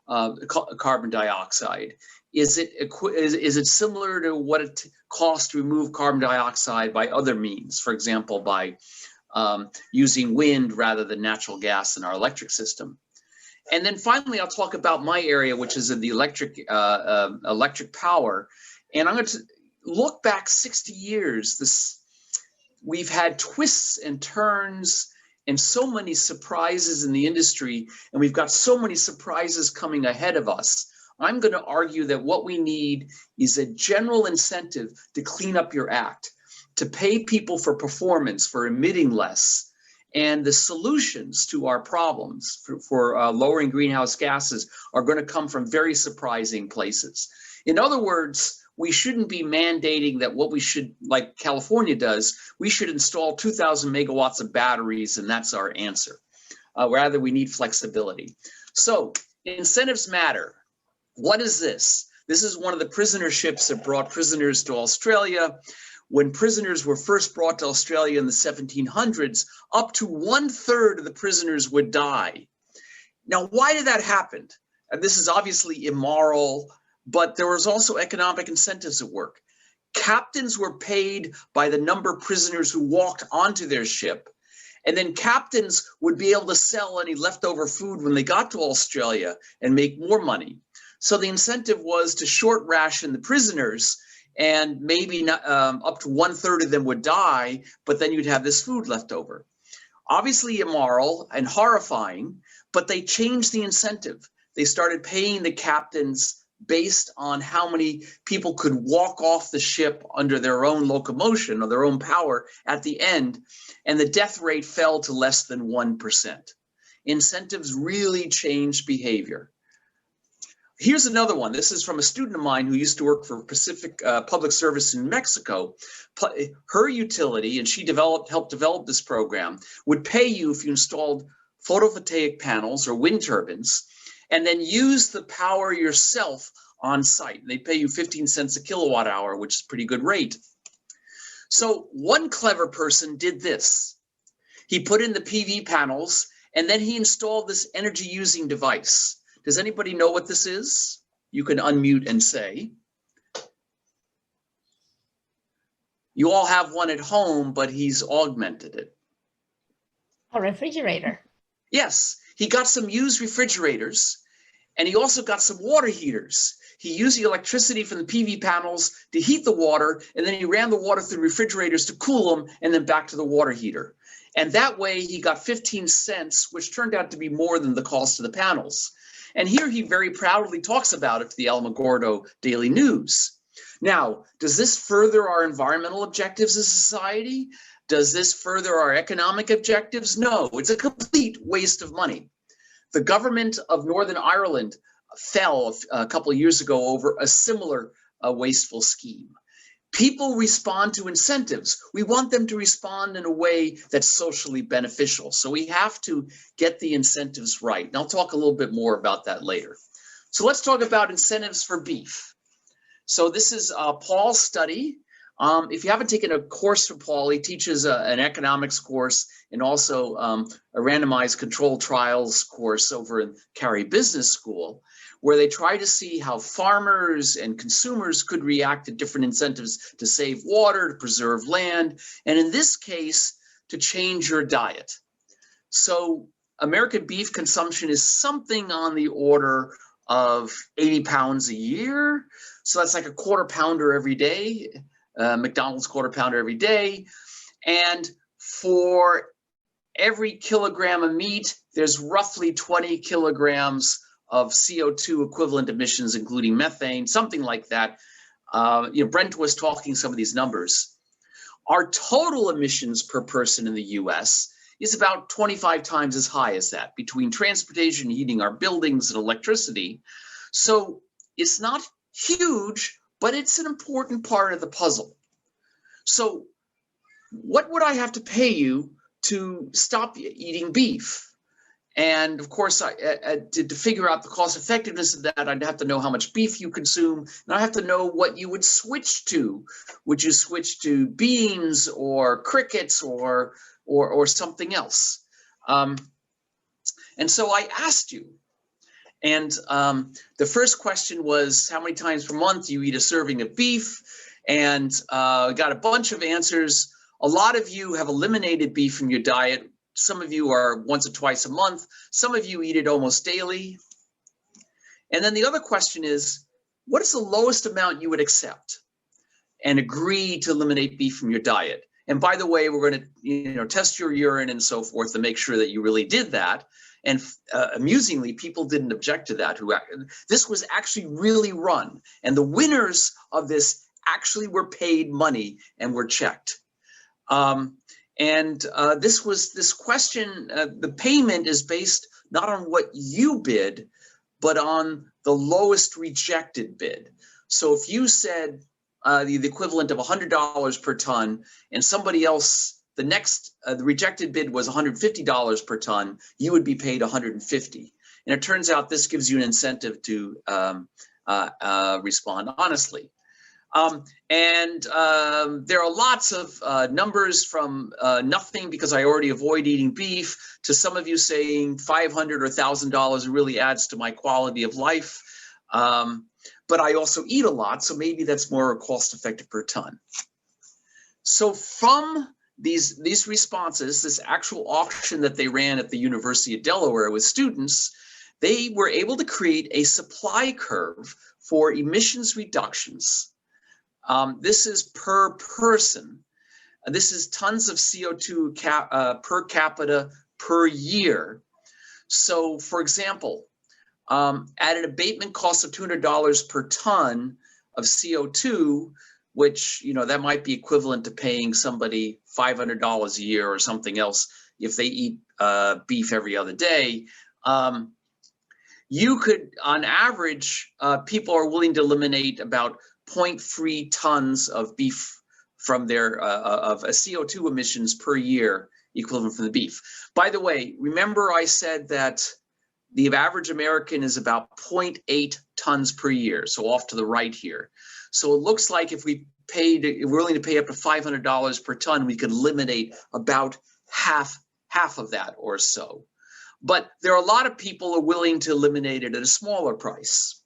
carbon dioxide? Is it similar to what it costs to remove carbon dioxide by other means? For example, by using wind rather than natural gas in our electric system. And then finally, I'll talk about my area, which is in the electric power. And I'm going to look back 60 years. We've had twists and turns and so many surprises in the industry, and we've got so many surprises coming ahead of us. I'm going to argue that what we need is a general incentive to clean up your act, to pay people for performance, for emitting less. And the solutions to our problems for lowering greenhouse gases are going to come from very surprising places. In other words, we shouldn't be mandating that what we should, like California does, we should install 2,000 megawatts of batteries and that's our answer. Rather, we need flexibility. So incentives matter. What is this? This is one of the prisoner ships that brought prisoners to Australia. When prisoners were first brought to Australia in the 1700s, up to 1/3 of the prisoners would die. Now, why did that happen? And this is obviously immoral, but there was also economic incentives at work. Captains were paid by the number of prisoners who walked onto their ship, and then captains would be able to sell any leftover food when they got to Australia and make more money. So the incentive was to short ration the prisoners, and maybe not, up to 1/3 of them would die, but then you'd have this food left over. Obviously immoral and horrifying, but they changed the incentive. They started paying the captains based on how many people could walk off the ship under their own locomotion or their own power at the end, and the death rate fell to less than 1%. Incentives really changed behavior. Here's another one. This is from a student of mine who used to work for Pacific Public Service in Mexico. Her utility, and she helped develop this program, would pay you if you installed photovoltaic panels or wind turbines, and then use the power yourself on site. They pay you 15 cents a kilowatt hour, which is a pretty good rate. So one clever person did this. He put in the PV panels, and then he installed this energy using device. Does anybody know what this is? You can unmute and say. You all have one at home, but he's augmented it. A refrigerator. Yes, he got some used refrigerators, and he also got some water heaters. He used the electricity from the PV panels to heat the water, and then he ran the water through refrigerators to cool them, and then back to the water heater. And that way he got 15 cents, which turned out to be more than the cost of the panels. And here he very proudly talks about it to the Alamogordo Daily News. Now, does this further our environmental objectives as a society? Does this further our economic objectives? No, it's a complete waste of money. The government of Northern Ireland fell a couple of years ago over a similar wasteful scheme. People respond to incentives. We want them to respond in a way that's socially beneficial. So we have to get the incentives right. And I'll talk a little bit more about that later. So let's talk about incentives for beef. So this is Paul's study. If you haven't taken a course from Paul, he teaches an economics course and also a randomized controlled trials course over in Carey Business School, where they try to see how farmers and consumers could react to different incentives to save water, to preserve land, and in this case, to change your diet. So American beef consumption is something on the order of 80 pounds a year. So that's like a quarter pounder every day, McDonald's quarter pounder every day. And for every kilogram of meat, there's roughly 20 kilograms of CO2 equivalent emissions, including methane, something like that. Brent was talking some of these numbers. Our total emissions per person in the US is about 25 times as high as that, between transportation, heating our buildings, and electricity. So it's not huge, but it's an important part of the puzzle. So what would I have to pay you to stop eating beef? And of course, to figure out the cost effectiveness of that, I'd have to know how much beef you consume, and I have to know what you would switch to. Would you switch to beans or crickets or something else? And so I asked you, And the first question was, how many times per month do you eat a serving of beef? And got a bunch of answers. A lot of you have eliminated beef from your diet. Some of you are once or twice a month. Some of you eat it almost daily. And then the other question is, what is the lowest amount you would accept and agree to eliminate beef from your diet? And by the way, we're going to test your urine and so forth to make sure that you really did that. And amusingly, people didn't object to that. This was actually really run. And the winners of this actually were paid money and were checked. This question, the payment is based not on what you bid, but on the lowest rejected bid. So if you said the equivalent of $100 per ton, and somebody else, the rejected bid was $150 per ton, you would be paid $150. And it turns out this gives you an incentive to respond honestly. There are lots of numbers from nothing because I already avoid eating beef to some of you saying $500 or $1,000 really adds to my quality of life. But I also eat a lot, so maybe that's more cost effective per ton. So from these responses, this actual auction that they ran at the University of Delaware with students, they were able to create a supply curve for emissions reductions. This is per person. This is tons of CO2 per capita per year. So for example, at an abatement cost of $200 per ton of CO2, which, that might be equivalent to paying somebody $500 a year or something else if they eat beef every other day. You could, on average, people are willing to eliminate about 0.3 tons of beef from their of CO2 emissions per year, equivalent from the beef. By the way, remember I said that the average American is about 0.8 tons per year, so off to the right here. So it looks like if we're willing to pay up to $500 per ton, we could eliminate about half of that or so. But there are a lot of people who are willing to eliminate it at a smaller price.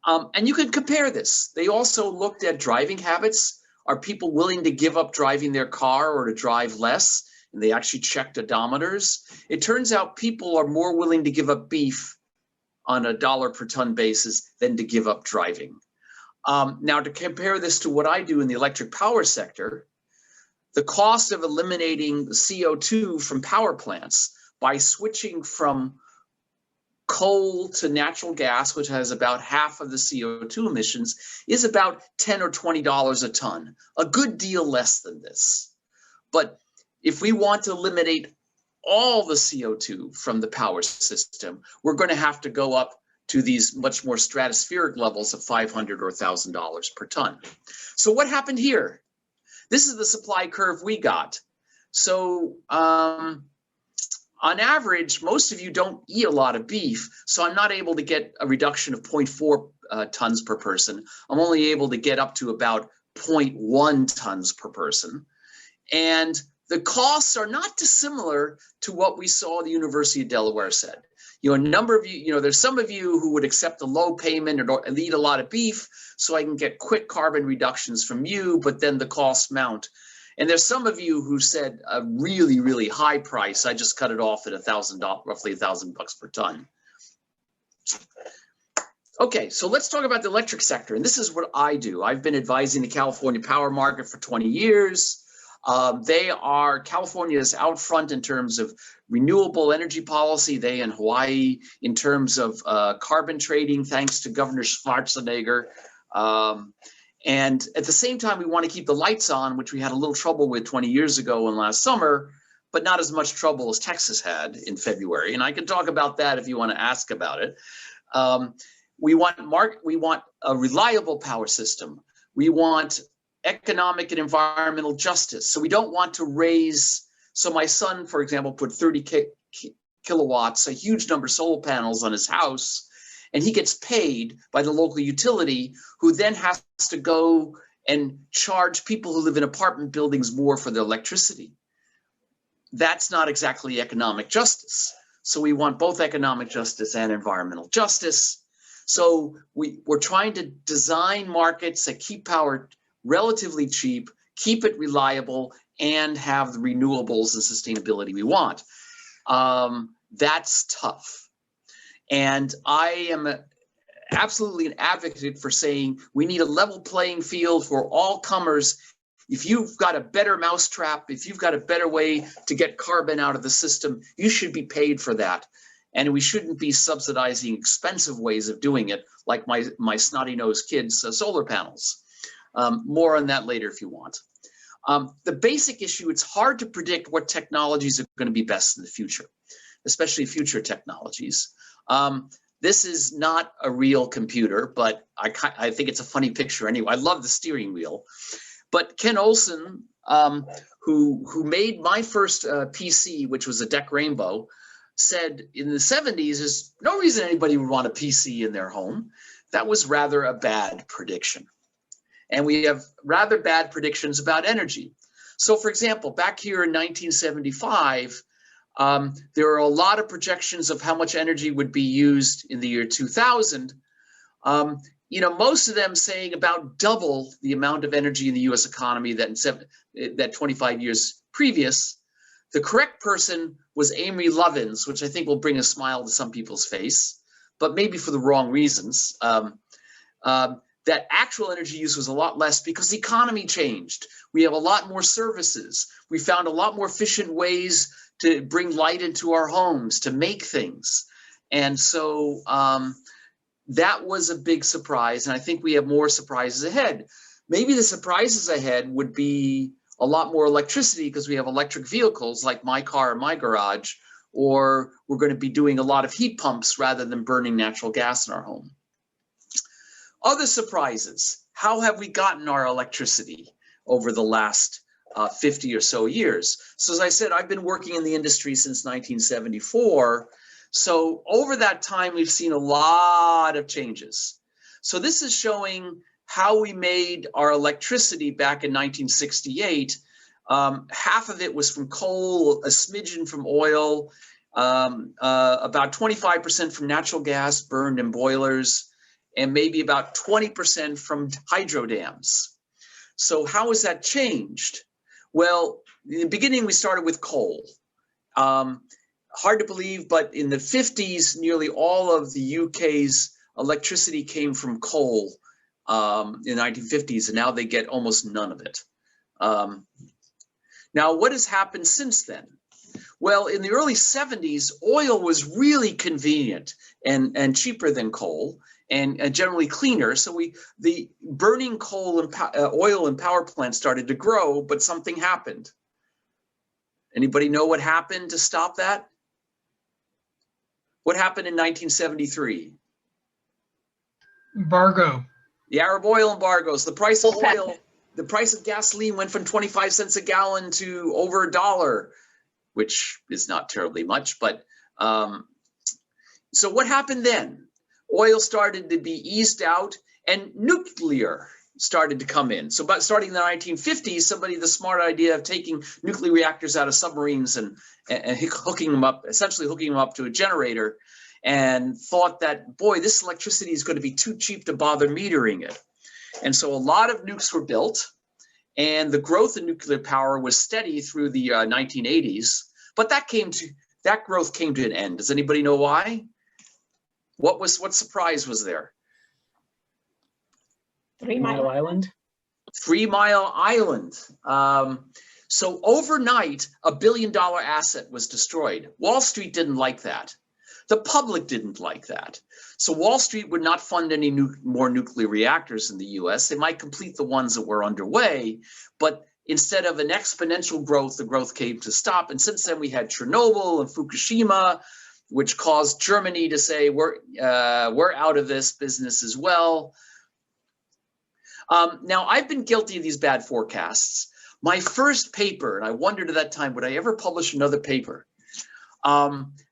And you can compare this. They also looked at driving habits. Are people willing to give up driving their car or to drive less? And they actually checked odometers. It turns out people are more willing to give up beef on a dollar per ton basis than to give up driving. Now, to compare this to what I do in the electric power sector, the cost of eliminating the CO2 from power plants by switching from coal to natural gas, which has about half of the CO2 emissions, is about $10 or $20 a ton, a good deal less than this. But if we want to eliminate all the CO2 from the power system, we're going to have to go up to these much more stratospheric levels of $500 or $1,000 per ton. So what happened here? This is the supply curve we got. So on average, most of you don't eat a lot of beef, so I'm not able to get a reduction of 0.4 tons per person. I'm only able to get up to about 0.1 tons per person. And the costs are not dissimilar to what we saw the University of Delaware said. A number of you, there's some of you who would accept a low payment and eat a lot of beef so I can get quick carbon reductions from you, but then the costs mount. And there's some of you who said a really, really high price. I just cut it off at roughly $1,000 per ton. Okay, so let's talk about the electric sector. And this is what I do. I've been advising the California power market for 20 years. California is out front in terms of renewable energy policy. They and Hawaii in terms of carbon trading, thanks to Governor Schwarzenegger. And at the same time, we want to keep the lights on, which we had a little trouble with 20 years ago and last summer, but not as much trouble as Texas had in February. And I can talk about that if you want to ask about it. We want a reliable power system. We want economic and environmental justice. So we don't want to raise. So my son, for example, put 30 kilowatts, a huge number of solar panels on his house, and he gets paid by the local utility, who then has to go and charge people who live in apartment buildings more for their electricity. That's not exactly economic justice. So we want both economic justice and environmental justice. So we're trying to design markets that keep power relatively cheap, keep it reliable, and have the renewables and sustainability we want. That's tough. And I am absolutely an advocate for saying we need a level playing field for all comers. If you've got a better mousetrap, if you've got a better way to get carbon out of the system, you should be paid for that. And we shouldn't be subsidizing expensive ways of doing it, like my snotty-nosed kids' solar panels. More on that later if you want. The basic issue, it's hard to predict what technologies are going to be best in the future, especially future technologies. This is not a real computer, but I think it's a funny picture anyway. I love the steering wheel. But Ken Olsen, who made my first PC, which was a DEC Rainbow, said in the 70s, there's no reason anybody would want a PC in their home. That was rather a bad prediction. And we have rather bad predictions about energy. So for example, back here in 1975, there are a lot of projections of how much energy would be used in the year 2000. You know, most of them saying about double the amount of energy in the US economy that 25 years previous. The correct person was Amory Lovins, which I think will bring a smile to some people's face, but maybe for the wrong reasons. That actual energy use was a lot less because the economy changed. We have a lot more services. We found a lot more efficient ways to bring light into our homes, to make things. And so that was a big surprise. And I think we have more surprises ahead. Maybe the surprises ahead would be a lot more electricity because we have electric vehicles like my car in my garage, or we're going to be doing a lot of heat pumps rather than burning natural gas in our home. Other surprises, how have we gotten our electricity over the last 50 or so years? So as I said, I've been working in the industry since 1974. So over that time, we've seen a lot of changes. So this is showing how we made our electricity back in 1968. Half of it was from coal, a smidgen from oil, about 25% from natural gas burned in boilers, and maybe about 20% from hydro dams. So how has that changed? Well, in the beginning, we started with coal. Hard to believe, but in the 50s, nearly all of the UK's electricity came from coal in the 1950s, and now they get almost none of it. Now, what has happened since then? Well, in the early 70s, oil was really convenient and cheaper than coal, and generally cleaner. So the burning coal and oil in power plants started to grow, but something happened. Anybody know what happened to stop that? What happened in 1973? Embargo. The Arab oil embargoes. The price of oil, the price of gasoline went from 25 cents a gallon to over $1, which is not terribly much. But so what happened then? Oil started to be eased out, and nuclear started to come in. So, but starting in the 1950s, somebody had the smart idea of taking nuclear reactors out of submarines and hooking them up, essentially hooking them up to a generator, and thought that, boy, this electricity is going to be too cheap to bother metering it. And so a lot of nukes were built, and the growth in nuclear power was steady through the 1980s. But that growth came to an end. Does anybody know why? What surprise was there? 3 Mile Island. 3 Mile Island. So overnight, $1 billion asset was destroyed. Wall Street didn't like that. The public didn't like that. So Wall Street would not fund any more nuclear reactors in the US. They might complete the ones that were underway, but instead of an exponential growth, the growth came to stop. And since then we had Chernobyl and Fukushima, which caused Germany to say, we're out of this business as well. Now, I've been guilty of these bad forecasts. My first paper, and I wondered at that time, would I ever publish another paper?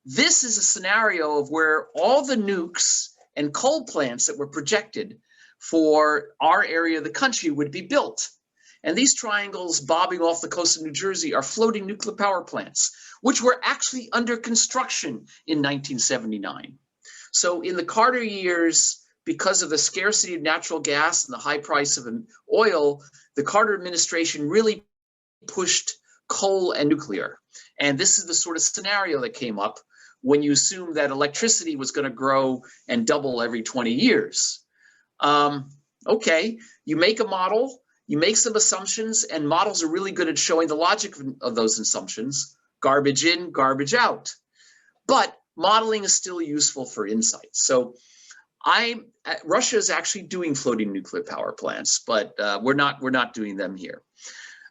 This is a scenario of where all the nukes and coal plants that were projected for our area of the country would be built. And these triangles bobbing off the coast of New Jersey are floating nuclear power plants, which were actually under construction in 1979. So in the Carter years, because of the scarcity of natural gas and the high price of oil, the Carter administration really pushed coal and nuclear. And this is the sort of scenario that came up when you assume that electricity was going to grow and double every 20 years. Okay, you make a model, you make some assumptions, and models are really good at showing the logic of those assumptions, garbage in, garbage out. But modeling is still useful for insights. So Russia is actually doing floating nuclear power plants, but we're not doing them here.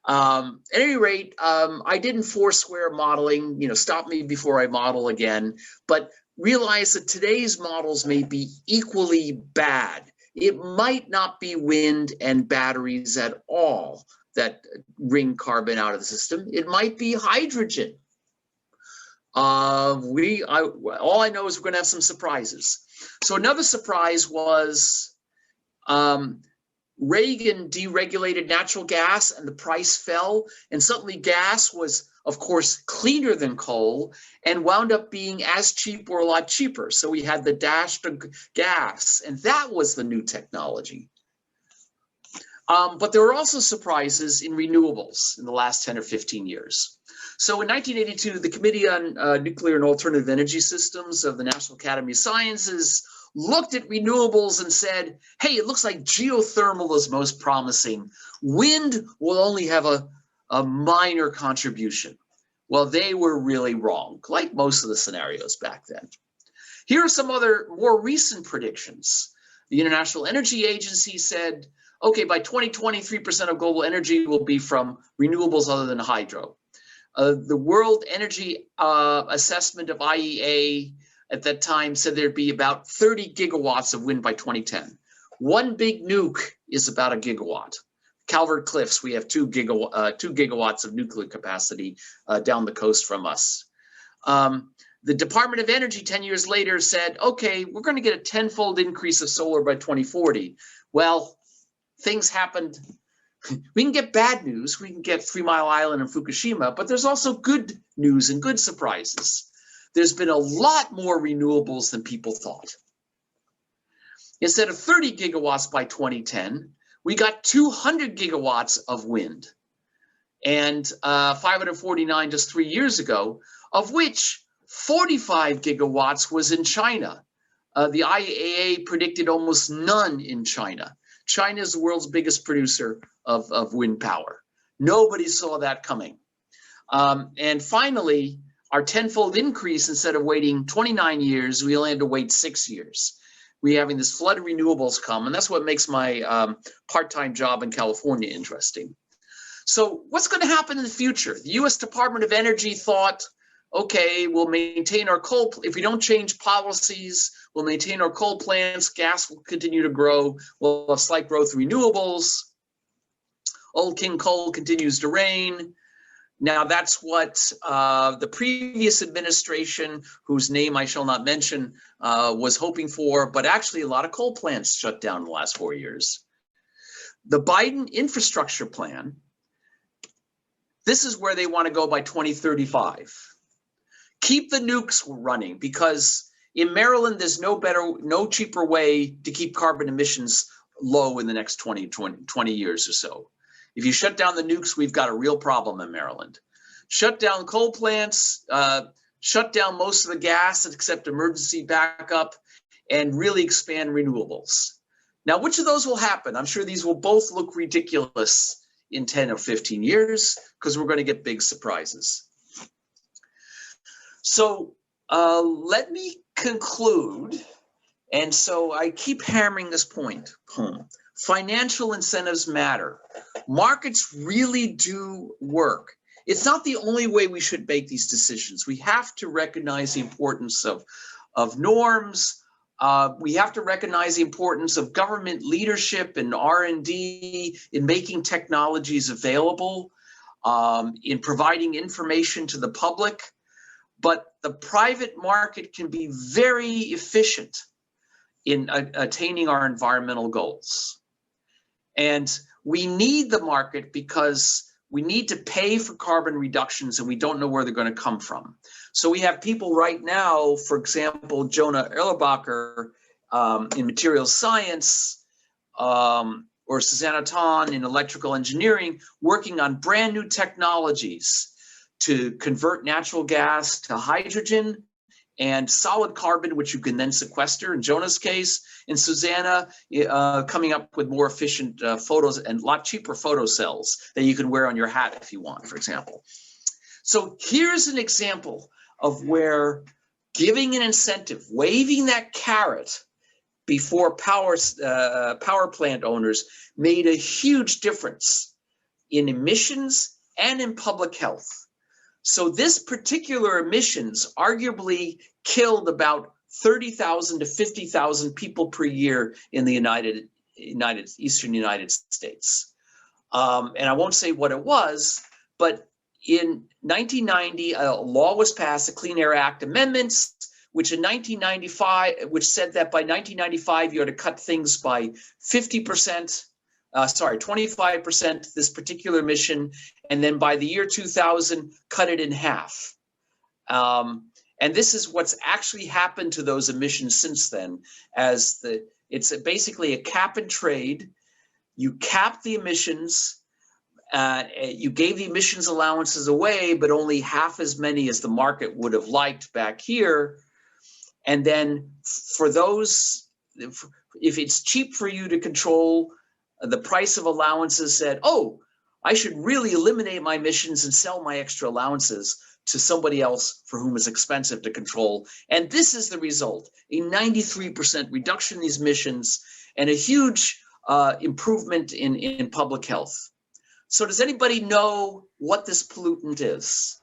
At any rate, I didn't forswear modeling, stop me before I model again, but realize that today's models may be equally bad. It might not be wind and batteries at all that wring carbon out of the system. It might be hydrogen. All I know is we're going to have some surprises. So another surprise was Reagan deregulated natural gas and the price fell, and suddenly gas was, of course, cleaner than coal and wound up being as cheap or a lot cheaper. So we had the dash to gas, and that was the new technology. But there were also surprises in renewables in the last 10 or 15 years. So in 1982, the Committee on Nuclear and Alternative Energy Systems of the National Academy of Sciences looked at renewables and said, hey, it looks like geothermal is most promising. Wind will only have a minor contribution. Well, they were really wrong, like most of the scenarios back then. Here are some other more recent predictions. The International Energy Agency said, okay, by 2020, 3% of global energy will be from renewables other than hydro. The World Energy Assessment of IEA at that time said there'd be about 30 gigawatts of wind by 2010. One big nuke is about a gigawatt. Calvert Cliffs, we have 2 gigawatts of nuclear capacity down the coast from us. The Department of Energy 10 years later said, okay, we're going to get a 10-fold increase of solar by 2040. Well, things happened. We can get bad news. We can get 3 Mile Island and Fukushima, but there's also good news and good surprises. There's been a lot more renewables than people thought. Instead of 30 gigawatts by 2010, we got 200 gigawatts of wind and 549 just 3 years ago, of which 45 gigawatts was in China. The IEA predicted almost none in China. China is the world's biggest producer of wind power. Nobody saw that coming. And finally, our 10-fold increase, instead of waiting 29 years, we only had to wait 6 years. We're having this flood of renewables come, and that's what makes my part-time job in California interesting. So what's going to happen in the future? The U.S. Department of Energy thought, okay, we'll maintain our coal. If we don't change policies, we'll maintain our coal plants. Gas will continue to grow. We'll have slight growth in renewables. Old King Coal continues to reign. Now, that's what the previous administration, whose name I shall not mention, was hoping for, but actually a lot of coal plants shut down in the last 4 years. The Biden infrastructure plan, this is where they want to go by 2035. Keep the nukes running, because in Maryland, there's no cheaper way to keep carbon emissions low in the next 20 years or so. If you shut down the nukes, we've got a real problem in Maryland. Shut down coal plants, shut down most of the gas except emergency backup, and really expand renewables. Now, which of those will happen? I'm sure these will both look ridiculous in 10 or 15 years because we're going to get big surprises. So let me conclude. And so I keep hammering this point home. Financial incentives matter. Markets really do work. It's not the only way we should make these decisions. We have to recognize the importance of norms. We have to recognize the importance of government leadership and R&D in making technologies available, in providing information to the public. But the private market can be very efficient in attaining our environmental goals. And we need the market because we need to pay for carbon reductions and we don't know where they're going to come from. So we have people right now, for example, Jonah Erlenbacher in materials science, or Susanna Tan in electrical engineering, working on brand new technologies to convert natural gas to hydrogen and solid carbon, which you can then sequester in Jonah's case, and Susanna coming up with more efficient photos and a lot cheaper photo cells that you can wear on your hat if you want, for example. So here's an example of where giving an incentive, waving that carrot before power plant owners made a huge difference in emissions and in public health. So this particular emissions arguably killed about 30,000 to 50,000 people per year in the Eastern United States. And I won't say what it was, but in 1990, a law was passed, the Clean Air Act amendments, which in 1995, which said that by 1995, you had to cut things by 25% this particular emission, and then by the year 2000, cut it in half. And this is what's actually happened to those emissions since then, as it's basically a cap and trade. You cap the emissions, you gave the emissions allowances away, but only half as many as the market would have liked back here. And then for those, if it's cheap for you to control the price of allowances, said, oh, I should really eliminate my emissions and sell my extra allowances to somebody else for whom it's expensive to control. And this is the result, a 93% reduction in these emissions and a huge improvement in public health. So does anybody know what this pollutant is?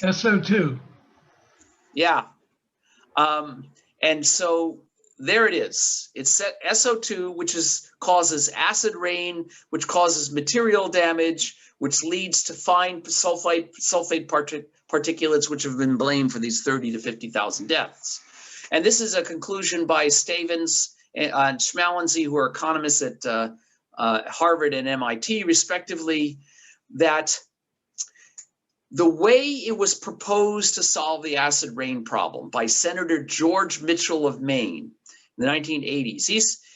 SO2. Yeah. And so there it is. It's SO2, which causes acid rain, which causes material damage, which leads to fine sulfate particulates, which have been blamed for these 30 to 50,000 deaths. And this is a conclusion by Stavens and Schmalensee, who are economists at Harvard and MIT, respectively, that the way it was proposed to solve the acid rain problem by Senator George Mitchell of Maine in the 1980s,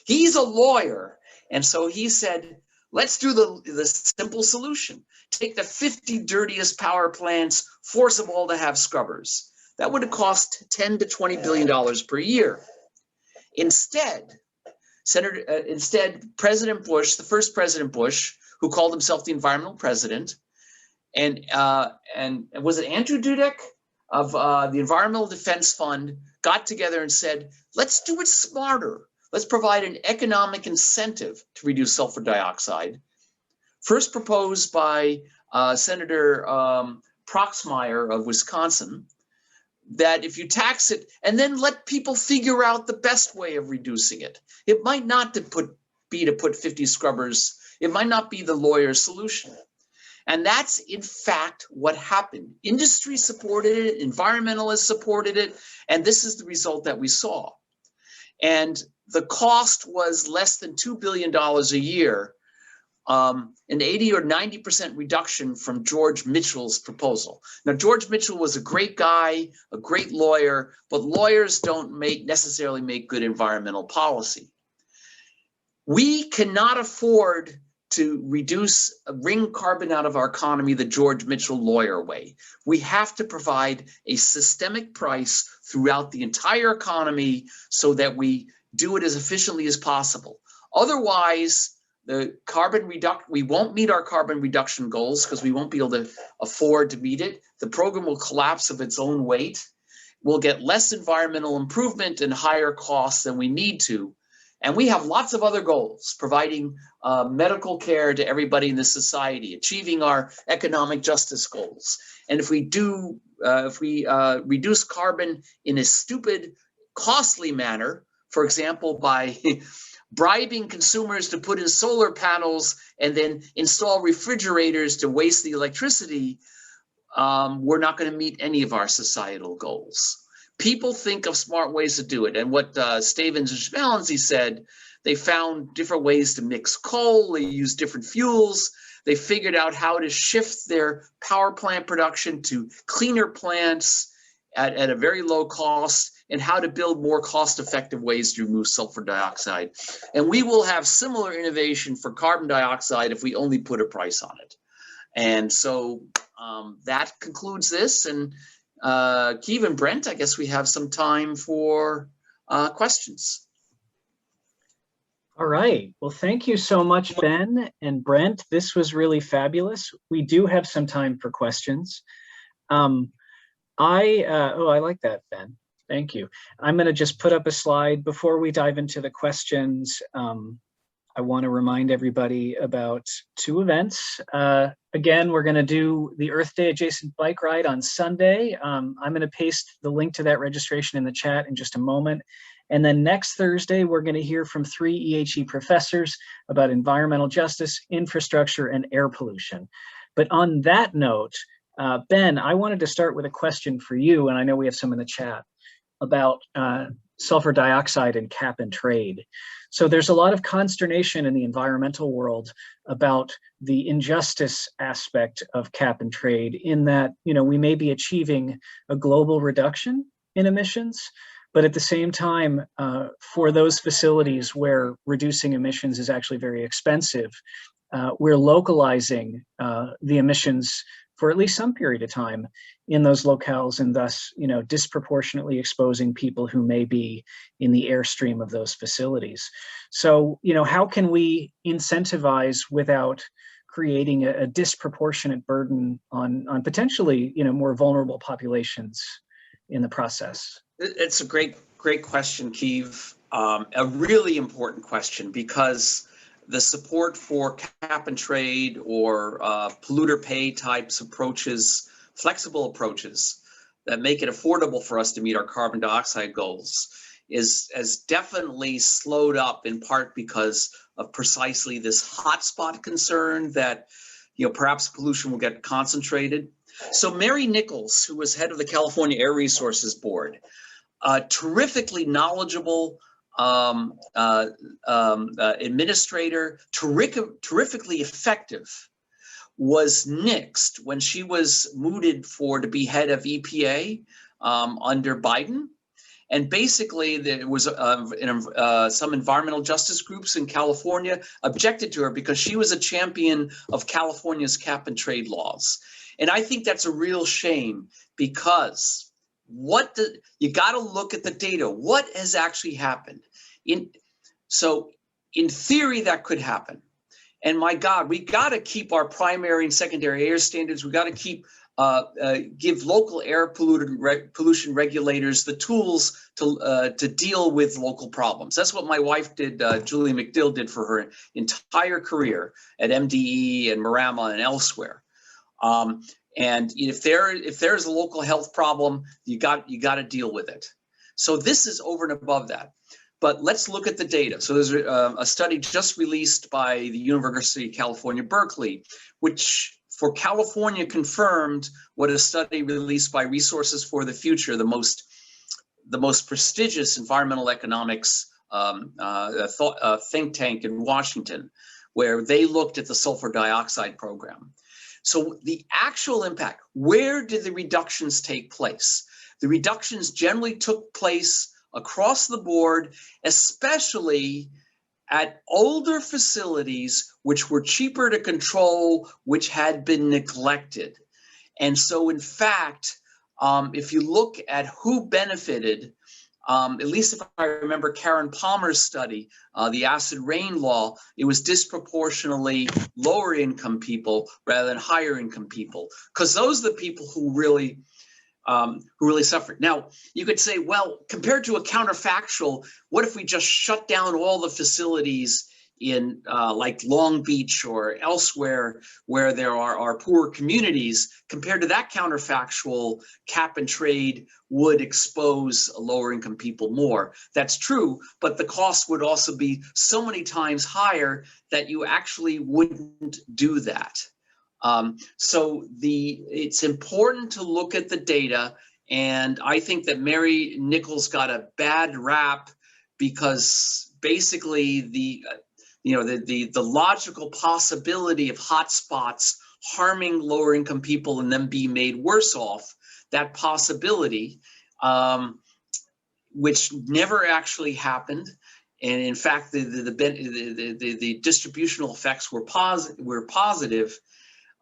he's a lawyer. And so he said, let's do the simple solution. Take the 50 dirtiest power plants, force them all to have scrubbers. That would have cost $10 to $20 billion per year. Instead, President Bush, the first President Bush, who called himself the environmental president, and was it Andrew Dudek of the Environmental Defense Fund, got together and said, let's do it smarter. Let's provide an economic incentive to reduce sulfur dioxide. First proposed by Senator Proxmire of Wisconsin, that if you tax it and then let people figure out the best way of reducing it. It might not be to put 50 scrubbers. It might not be the lawyer's solution. And that's in fact what happened. Industry supported it, environmentalists supported it, and this is the result that we saw. And the cost was less than $2 billion a year, an 80 or 90% reduction from George Mitchell's proposal. Now, George Mitchell was a great guy, a great lawyer, but lawyers don't necessarily make good environmental policy. We cannot afford to wring carbon out of our economy the George Mitchell lawyer way. We have to provide a systemic price throughout the entire economy so that we do it as efficiently as possible. Otherwise, we won't meet our carbon reduction goals because we won't be able to afford to meet it. The program will collapse of its own weight. We'll get less environmental improvement and higher costs than we need to. And we have lots of other goals, providing medical care to everybody in this society, achieving our economic justice goals. And if we reduce carbon in a stupid, costly manner, for example, by bribing consumers to put in solar panels and then install refrigerators to waste the electricity, we're not going to meet any of our societal goals. People think of smart ways to do it. And what Stavens and Schmalensee said, They found different ways to mix coal. They used different fuels. They figured out how to shift their power plant production to cleaner plants at a very low cost, and how to build more cost-effective ways to remove sulfur dioxide. And we will have similar innovation for carbon dioxide if we only put a price on it. And so that concludes this. And Keith and Brent, I guess we have some time for questions. All right. Well, thank you so much, Ben and Brent. This was really fabulous. We do have some time for questions. I like that, Ben. Thank you. I'm going to just put up a slide before we dive into the questions. I want to remind everybody about 2 events. Again, we're going to do the Earth Day adjacent bike ride on Sunday. I'm going to paste the link to that registration in the chat in just a moment. And then next Thursday, we're going to hear from 3 EHE professors about environmental justice, infrastructure, and air pollution. But on that note, Ben, I wanted to start with a question for you, and I know we have some in the chat, about sulfur dioxide and cap and trade. So there's a lot of consternation in the environmental world about the injustice aspect of cap and trade, in that, we may be achieving a global reduction in emissions, but at the same time, for those facilities where reducing emissions is actually very expensive, we're localizing the emissions for at least some period of time in those locales, and thus, disproportionately exposing people who may be in the airstream of those facilities. So, how can we incentivize without creating a disproportionate burden on potentially, more vulnerable populations in the process? It's a great question, Keith. A really important question, because the support for cap and trade or polluter pay types approaches, flexible approaches that make it affordable for us to meet our carbon dioxide goals, has definitely slowed up, in part because of precisely this hotspot concern that, perhaps pollution will get concentrated. So Mary Nichols, who was head of the California Air Resources Board, terrifically knowledgeable administrator, terrifically effective, was nixed when she was mooted to be head of EPA under Biden. And basically, there was some environmental justice groups in California objected to her because she was a champion of California's cap and trade laws. And I think that's a real shame, because you got to look at the data. What has actually happened? So in theory, that could happen. And my God, we got to keep our primary and secondary air standards. We got to give local air pollution regulators the tools to deal with local problems. That's what my wife did. Julie McDill did for her entire career at MDE and Marama and elsewhere. And if there's a local health problem, you got to deal with it. So this is over and above that. But let's look at the data. So there's a study just released by the University of California, Berkeley, which for California confirmed what a study released by Resources for the Future, the most prestigious environmental economics think tank in Washington, where they looked at the sulfur dioxide program. So the actual impact, where did the reductions take place? The reductions generally took place across the board, especially at older facilities, which were cheaper to control, which had been neglected. And so in fact, if you look at who benefited, at least if I remember Karen Palmer's study, the acid rain law, it was disproportionately lower income people rather than higher income people, because those are the people who really suffered. Now, you could say, well, compared to a counterfactual, what if we just shut down all the facilities in like Long Beach or elsewhere where there are poor communities? Compared to that counterfactual, cap and trade would expose lower income people more. That's true, but the cost would also be so many times higher that you actually wouldn't do that. So it's important to look at the data, and I think that Mary Nichols got a bad rap because basically the logical possibility of hotspots harming lower income people and them being made worse off, that possibility, which never actually happened. And in fact, the distributional effects were positive.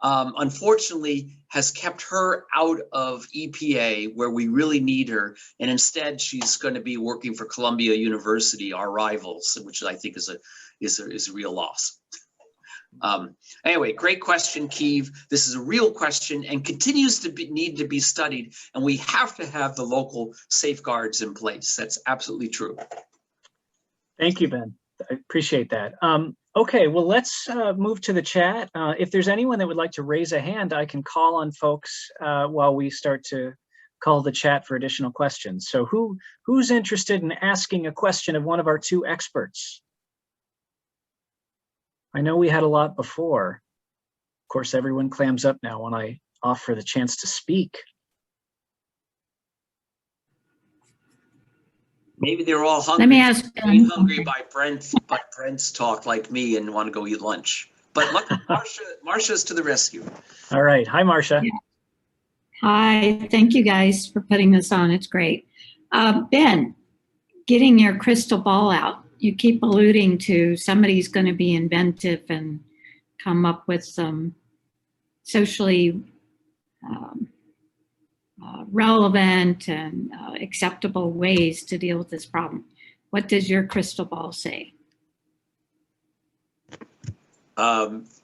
Unfortunately, has kept her out of EPA where we really need her, and instead she's going to be working for Columbia University, our rivals, which I think is a real loss. Anyway, great question, Keeve. This is a real question and continues to need to be studied, and we have to have the local safeguards in place. That's absolutely true. Thank you, Ben. I appreciate that. Okay, well, let's move to the chat. If there's anyone that would like to raise a hand, I can call on folks while we start to call the chat for additional questions. So who's interested in asking a question of one of our two experts? I know we had a lot before. Of course, everyone clams up now when I offer the chance to speak. Maybe they're all hungry. Let me ask Ben. Hungry by Brent's talk, like me, and want to go eat lunch. But look, Marcia's to the rescue. All right. Hi, Marcia. Yeah. Hi. Thank you guys for putting this on. It's great. Ben, getting your crystal ball out. You keep alluding to somebody's going to be inventive and come up with some socially relevant and acceptable ways to deal with this problem. What does your crystal ball say?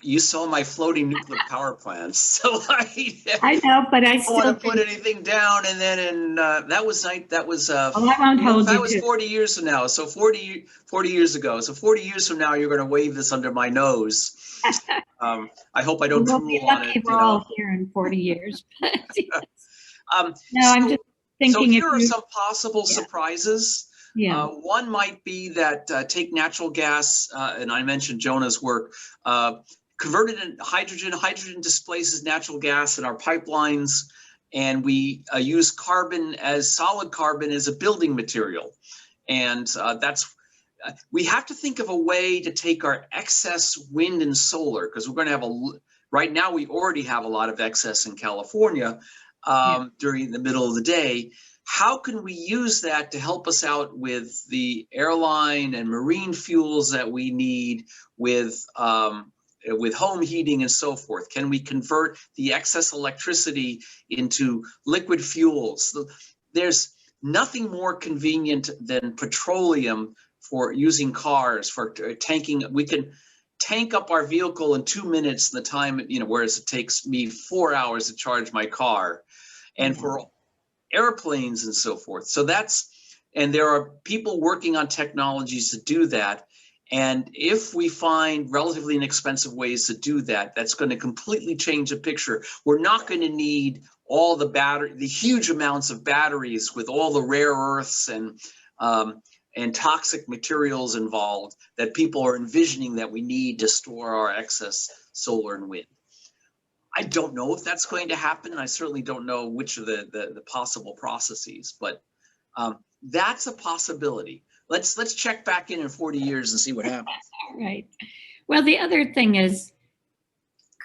You saw my floating nuclear power plants, so I know, but I still don't want to put anything down. And then that was well, I won't hold that you was to 40 years from now. So 40 years ago. So 40 years from now, you're going to wave this under my nose. I hope I don't we'll be drool on lucky it. we're all here in 40 years. But no, I'm just thinking. So here are you, some possible surprises. Yeah. One might be that take natural gas, and I mentioned Jonah's work, converted into hydrogen. Hydrogen displaces natural gas in our pipelines, and we use carbon as solid carbon as a building material. And we have to think of a way to take our excess wind and solar, because we're going to have right now we already have a lot of excess in California during the middle of the day. How can we use that to help us out with the airline and marine fuels that we need with home heating and so forth? Can we convert the excess electricity into liquid fuels? There's nothing more convenient than petroleum for using cars, for tanking. We can tank up our vehicle in 2 minutes the time, whereas it takes me 4 hours to charge my car. And for airplanes and so forth. So and there are people working on technologies to do that. And if we find relatively inexpensive ways to do that, that's going to completely change the picture. We're not going to need all the huge amounts of batteries with all the rare earths and toxic materials involved that people are envisioning that we need to store our excess solar and wind. I don't know if that's going to happen. I certainly don't know which of the possible processes, but that's a possibility. Let's check back in 40 years and see what happens. Right. Well, the other thing is,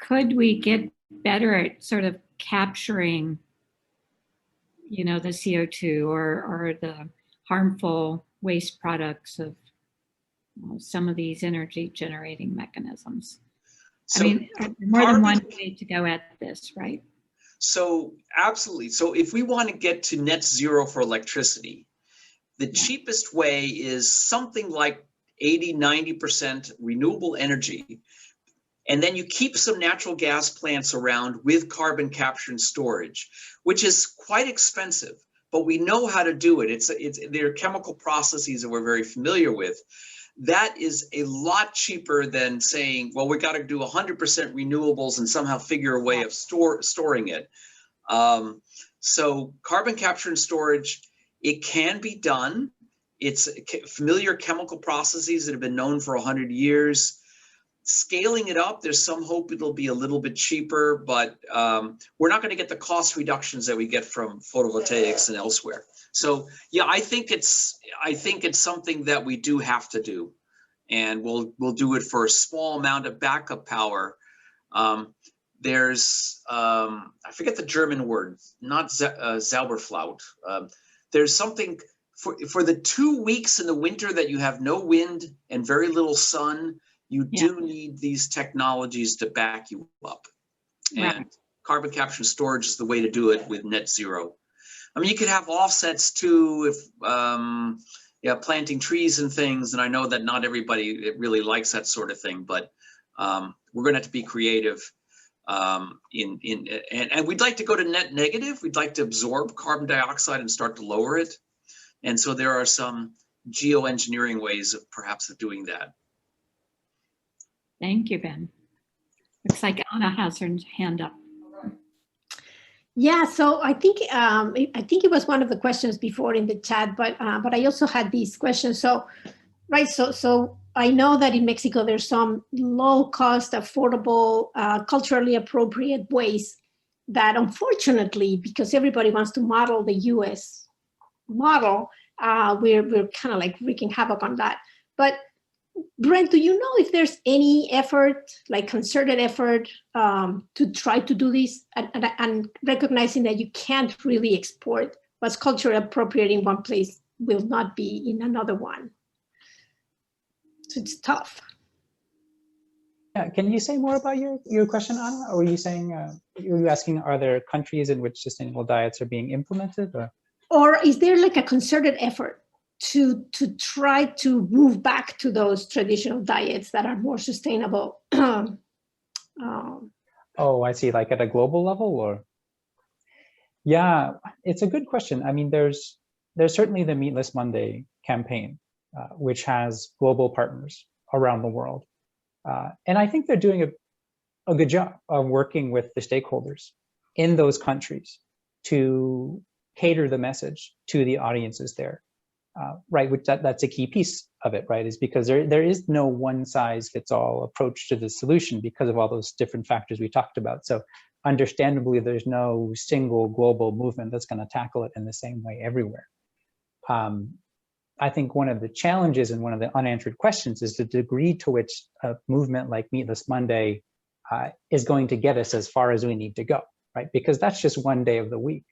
could we get better at sort of capturing, the CO2 or the harmful waste products of some of these energy generating mechanisms? So, I mean, more than one way to go at this, right? So absolutely. So if we want to get to net zero for electricity, the cheapest way is something like 80–90% renewable energy. And then you keep some natural gas plants around with carbon capture and storage, which is quite expensive, but we know how to do it. There are chemical processes that we're very familiar with. That is a lot cheaper than saying, well, we got to do 100% renewables and somehow figure a way of storing it. So carbon capture and storage, it can be done. It's familiar chemical processes that have been known for 100 years. scaling it up, there's some hope it'll be a little bit cheaper, but we're not going to get the cost reductions that we get from photovoltaics and elsewhere. So yeah, I think it's something that we do have to do, and we'll do it for a small amount of backup power. There's I forget the German word, not Zauberflaut. There's something for the 2 weeks in the winter that you have no wind and very little sun. You do need these technologies to back you up, and carbon capture and storage is the way to do it with net zero. I mean, you could have offsets too, if planting trees and things. And I know that not everybody really likes that sort of thing, but we're going to have to be creative. And we'd like to go to net negative. We'd like to absorb carbon dioxide and start to lower it. And so there are some geoengineering ways of perhaps of doing that. Thank you, Ben. Looks like Anna has her hand up. Yeah, so I think it was one of the questions before in the chat, but I also had these questions. So, right, so I know that in Mexico there's some low-cost, affordable, culturally appropriate ways that, unfortunately, because everybody wants to model the U.S. model, we're kind of like wreaking havoc on that. But Brent, do you know if there's any effort, like concerted effort, to try to do this, and recognizing that you can't really export what's culturally appropriate in one place will not be in another one? So it's tough. Yeah, can you say more about your question, Anna? Or were you saying, were you asking, are there countries in which sustainable diets are being implemented? Or is there like a concerted effort to try to move back to those traditional diets that are more sustainable? Oh, I see, like at a global level, or? Yeah, it's a good question. I mean, there's certainly the Meatless Monday campaign, which has global partners around the world. And I think they're doing a good job of working with the stakeholders in those countries to cater the message to the audiences there. Right, which that's a key piece of it, right, is because there is no one size fits all approach to the solution because of all those different factors we talked about. So understandably, there's no single global movement that's going to tackle it in the same way everywhere. I think one of the challenges and one of the unanswered questions is the degree to which a movement like Meatless Monday is going to get us as far as we need to go, right? Because that's just one day of the week.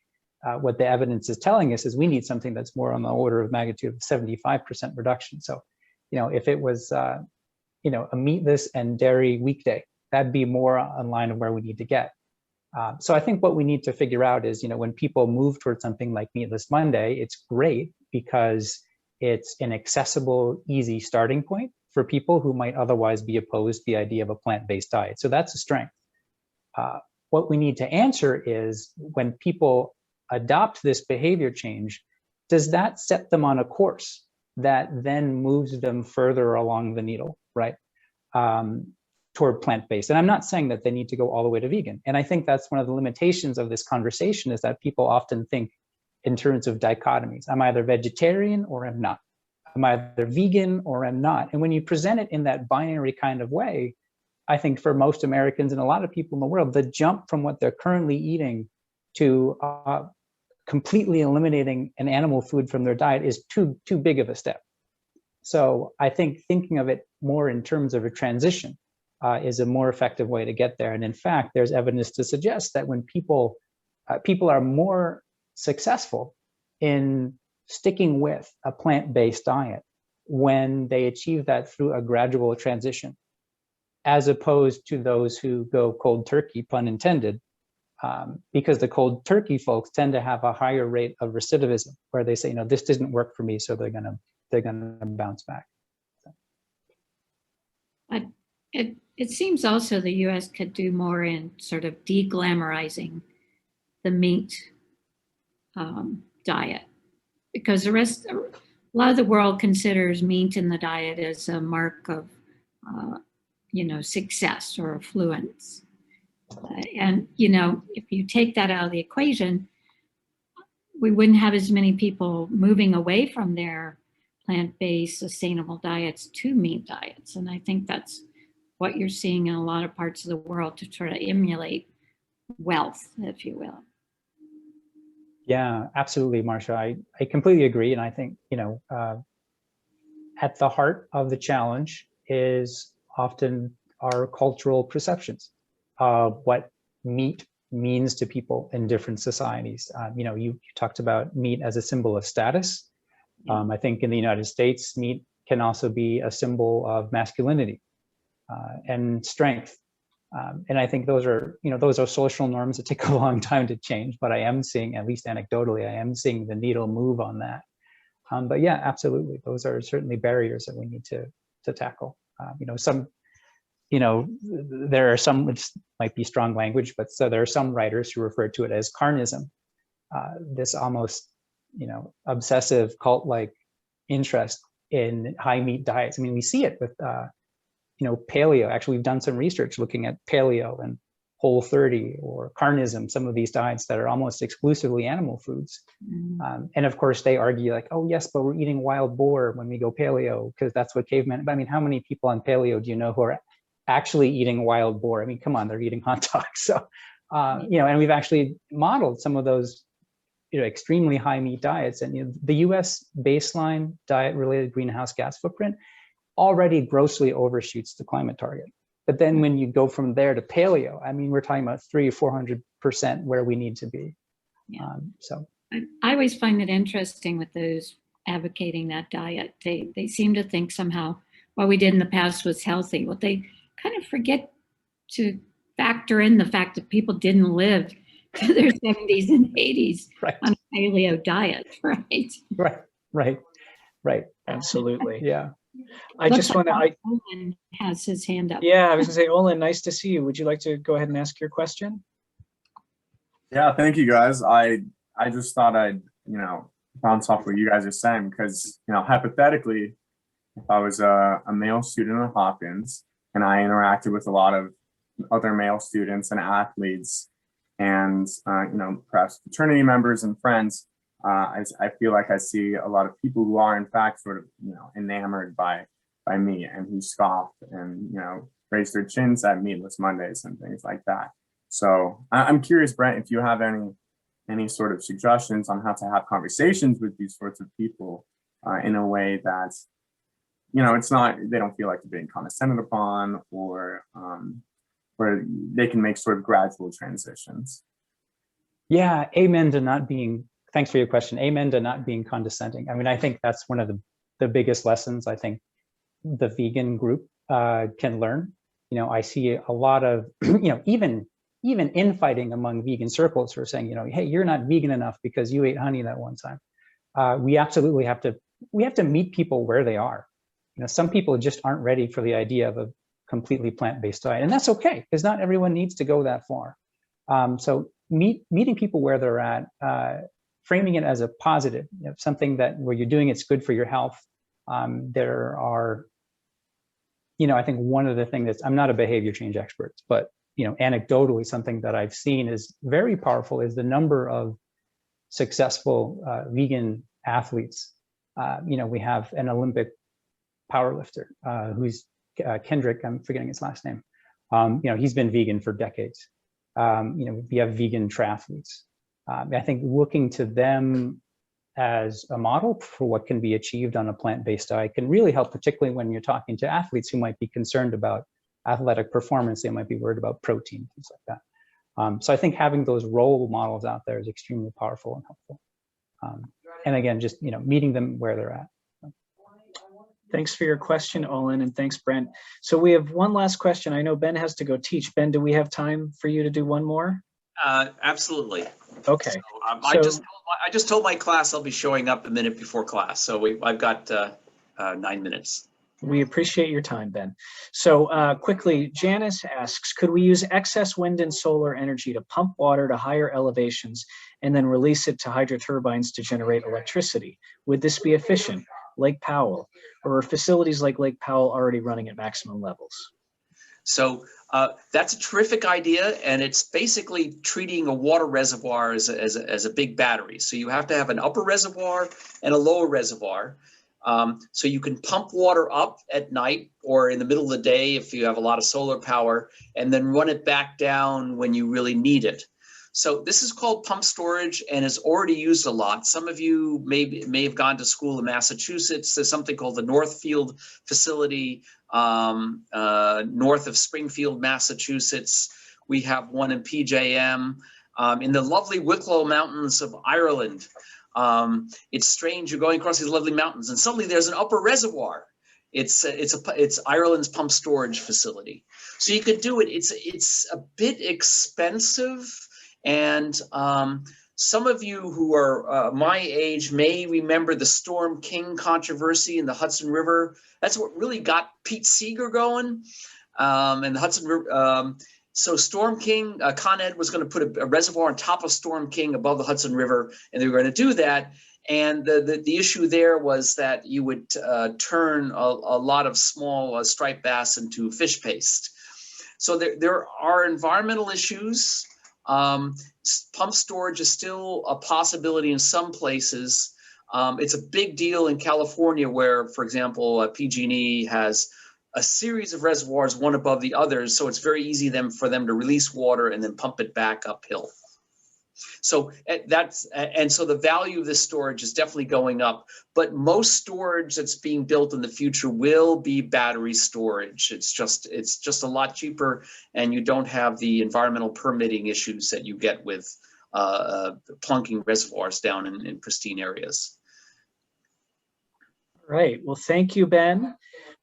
What the evidence is telling us is we need something that's more on the order of magnitude of 75% reduction. So, if it was, a meatless and dairy weekday, that'd be more on line of where we need to get. So I think what we need to figure out is, when people move towards something like Meatless Monday, it's great because it's an accessible, easy starting point for people who might otherwise be opposed to the idea of a plant-based diet. So that's a strength. What we need to answer is when people adopt this behavior change, does that set them on a course that then moves them further along the needle, right, toward plant-based? And I'm not saying that they need to go all the way to vegan. And I think that's one of the limitations of this conversation, is that people often think in terms of dichotomies. I'm either vegetarian or I'm not. I'm either vegan or I'm not. And when you present it in that binary kind of way, I think for most Americans and a lot of people in the world, the jump from what they're currently eating to completely eliminating an animal food from their diet is too big of a step. So I think thinking of it more in terms of a transition is a more effective way to get there. And in fact, there's evidence to suggest that when people are more successful in sticking with a plant-based diet when they achieve that through a gradual transition, as opposed to those who go cold turkey, pun intended, because the cold turkey folks tend to have a higher rate of recidivism, where they say, this didn't work for me, so they're gonna bounce back. But it seems also the U.S. could do more in sort of de-glamorizing the meat diet, because a lot of the world considers meat in the diet as a mark of success or affluence. And, if you take that out of the equation, we wouldn't have as many people moving away from their plant-based sustainable diets to meat diets. And I think that's what you're seeing in a lot of parts of the world to try to emulate wealth, if you will. Yeah, absolutely, Marcia. I completely agree. And I think, at the heart of the challenge is often our cultural perceptions of what meat means to people in different societies. You talked about meat as a symbol of status. I think in the United States, meat can also be a symbol of masculinity and strength. And I think those are social norms that take a long time to change, but I am seeing, at least anecdotally, I am seeing the needle move on that. But yeah, absolutely. Those are certainly barriers that we need to tackle. There are some, which might be strong language, but so there are some writers who refer to it as carnism, this almost, obsessive cult-like interest in high meat diets. I mean, we see it with, paleo. Actually, we've done some research looking at paleo and Whole30 or carnism, some of these diets that are almost exclusively animal foods. And of course, they argue like, oh, yes, but we're eating wild boar when we go paleo because that's what cavemen. But I mean, how many people on paleo do you know who are actually eating wild boar? I mean, come on, they're eating hot dogs. So, and we've actually modeled some of those, extremely high meat diets. And the U.S. baseline diet-related greenhouse gas footprint already grossly overshoots the climate target. But then when you go from there to paleo, I mean, we're talking about 300 or 400% where we need to be. Yeah. I always find it interesting with those advocating that diet. They seem to think somehow what we did in the past was healthy. Well, they kind of forget to factor in the fact that people didn't live to their 70s and 80s on a paleo diet, right? Right. Absolutely. Yeah. I just want to. Olin has his hand up. Yeah, I was going to say, Olin, nice to see you. Would you like to go ahead and ask your question? Yeah, thank you, guys. I just thought I'd bounce off what you guys are saying because hypothetically, if I was a male student at Hopkins and I interacted with a lot of other male students and athletes and perhaps fraternity members and friends, I feel like I see a lot of people who are in fact sort of enamored by meat and who scoff and raise their chins at Meatless Mondays and things like that. So I'm curious, Brent, if you have any sort of suggestions on how to have conversations with these sorts of people in a way that it's not, they don't feel like they're being condescended upon or where they can make sort of gradual transitions. Yeah, amen to not being. Thanks for your question. Amen to not being condescending. I mean, I think that's one of the biggest lessons I think the vegan group can learn. I see a lot of, even infighting among vegan circles who are saying, hey, you're not vegan enough because you ate honey that one time. We absolutely have to meet people where they are. Some people just aren't ready for the idea of a completely plant-based diet, and that's okay because not everyone needs to go that far. So meeting people where they're at, framing it as a positive, something that where you're doing it's good for your health. There are, I think one of the things that's, I'm not a behavior change expert, but anecdotally, something that I've seen is very powerful is the number of successful vegan athletes. We have an Olympic powerlifter who's Kendrick, I'm forgetting his last name. He's been vegan for decades. We have vegan triathletes. I think looking to them as a model for what can be achieved on a plant-based diet can really help, particularly when you're talking to athletes who might be concerned about athletic performance. They might be worried about protein, things like that. So I think having those role models out there is extremely powerful and helpful. And again, just meeting them where they're at. Thanks for your question, Olin, and thanks, Brent. So we have one last question. I know Ben has to go teach. Ben, do we have time for you to do one more? Absolutely. Okay. So, I just told my class I'll be showing up a minute before class. So I've got 9 minutes. We appreciate your time, Ben. So quickly, Janice asks, could we use excess wind and solar energy to pump water to higher elevations and then release it to hydroturbines to generate electricity? Would this be efficient? Lake Powell, or are facilities like Lake Powell already running at maximum levels? So that's a terrific idea, and it's basically treating a water reservoir as a big battery. So you have to have an upper reservoir and a lower reservoir. So you can pump water up at night or in the middle of the day if you have a lot of solar power, and then run it back down when you really need it. So this is called pump storage and is already used a lot. Some of you may have gone to school in Massachusetts. There's something called the Northfield facility north of Springfield, Massachusetts. We have one in PJM. In the lovely Wicklow Mountains of Ireland. It's strange, you're going across these lovely mountains and suddenly there's an upper reservoir. It's Ireland's pump storage facility. So you could do it. It's a bit expensive, and some of you who are my age may remember the Storm King controversy in the Hudson River. That's what really got Pete Seeger going, and the Hudson River. So Storm King, Con Ed was going to put a reservoir on top of Storm King above the Hudson River, and they were going to do that. And the issue there was that you would turn a lot of small striped bass into fish paste. So there are environmental issues. Pump storage is still a possibility in some places. It's a big deal in California where, for example, PG&E has a series of reservoirs, one above the others, so it's very easy for them to release water and then pump it back uphill. So so the value of this storage is definitely going up, but most storage that's being built in the future will be battery storage. It's just a lot cheaper, and you don't have the environmental permitting issues that you get with plunking reservoirs down in pristine areas. All right, well, thank you, Ben.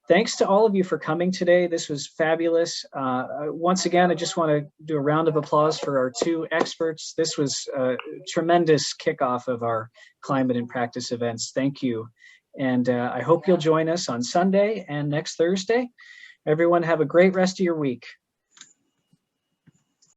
Thanks to all of you for coming today. This was fabulous. Once again, I just want to do a round of applause for our two experts. This was a tremendous kickoff of our Climate in Practice events. Thank you. And I hope you'll join us on Sunday and next Thursday. Everyone have a great rest of your week.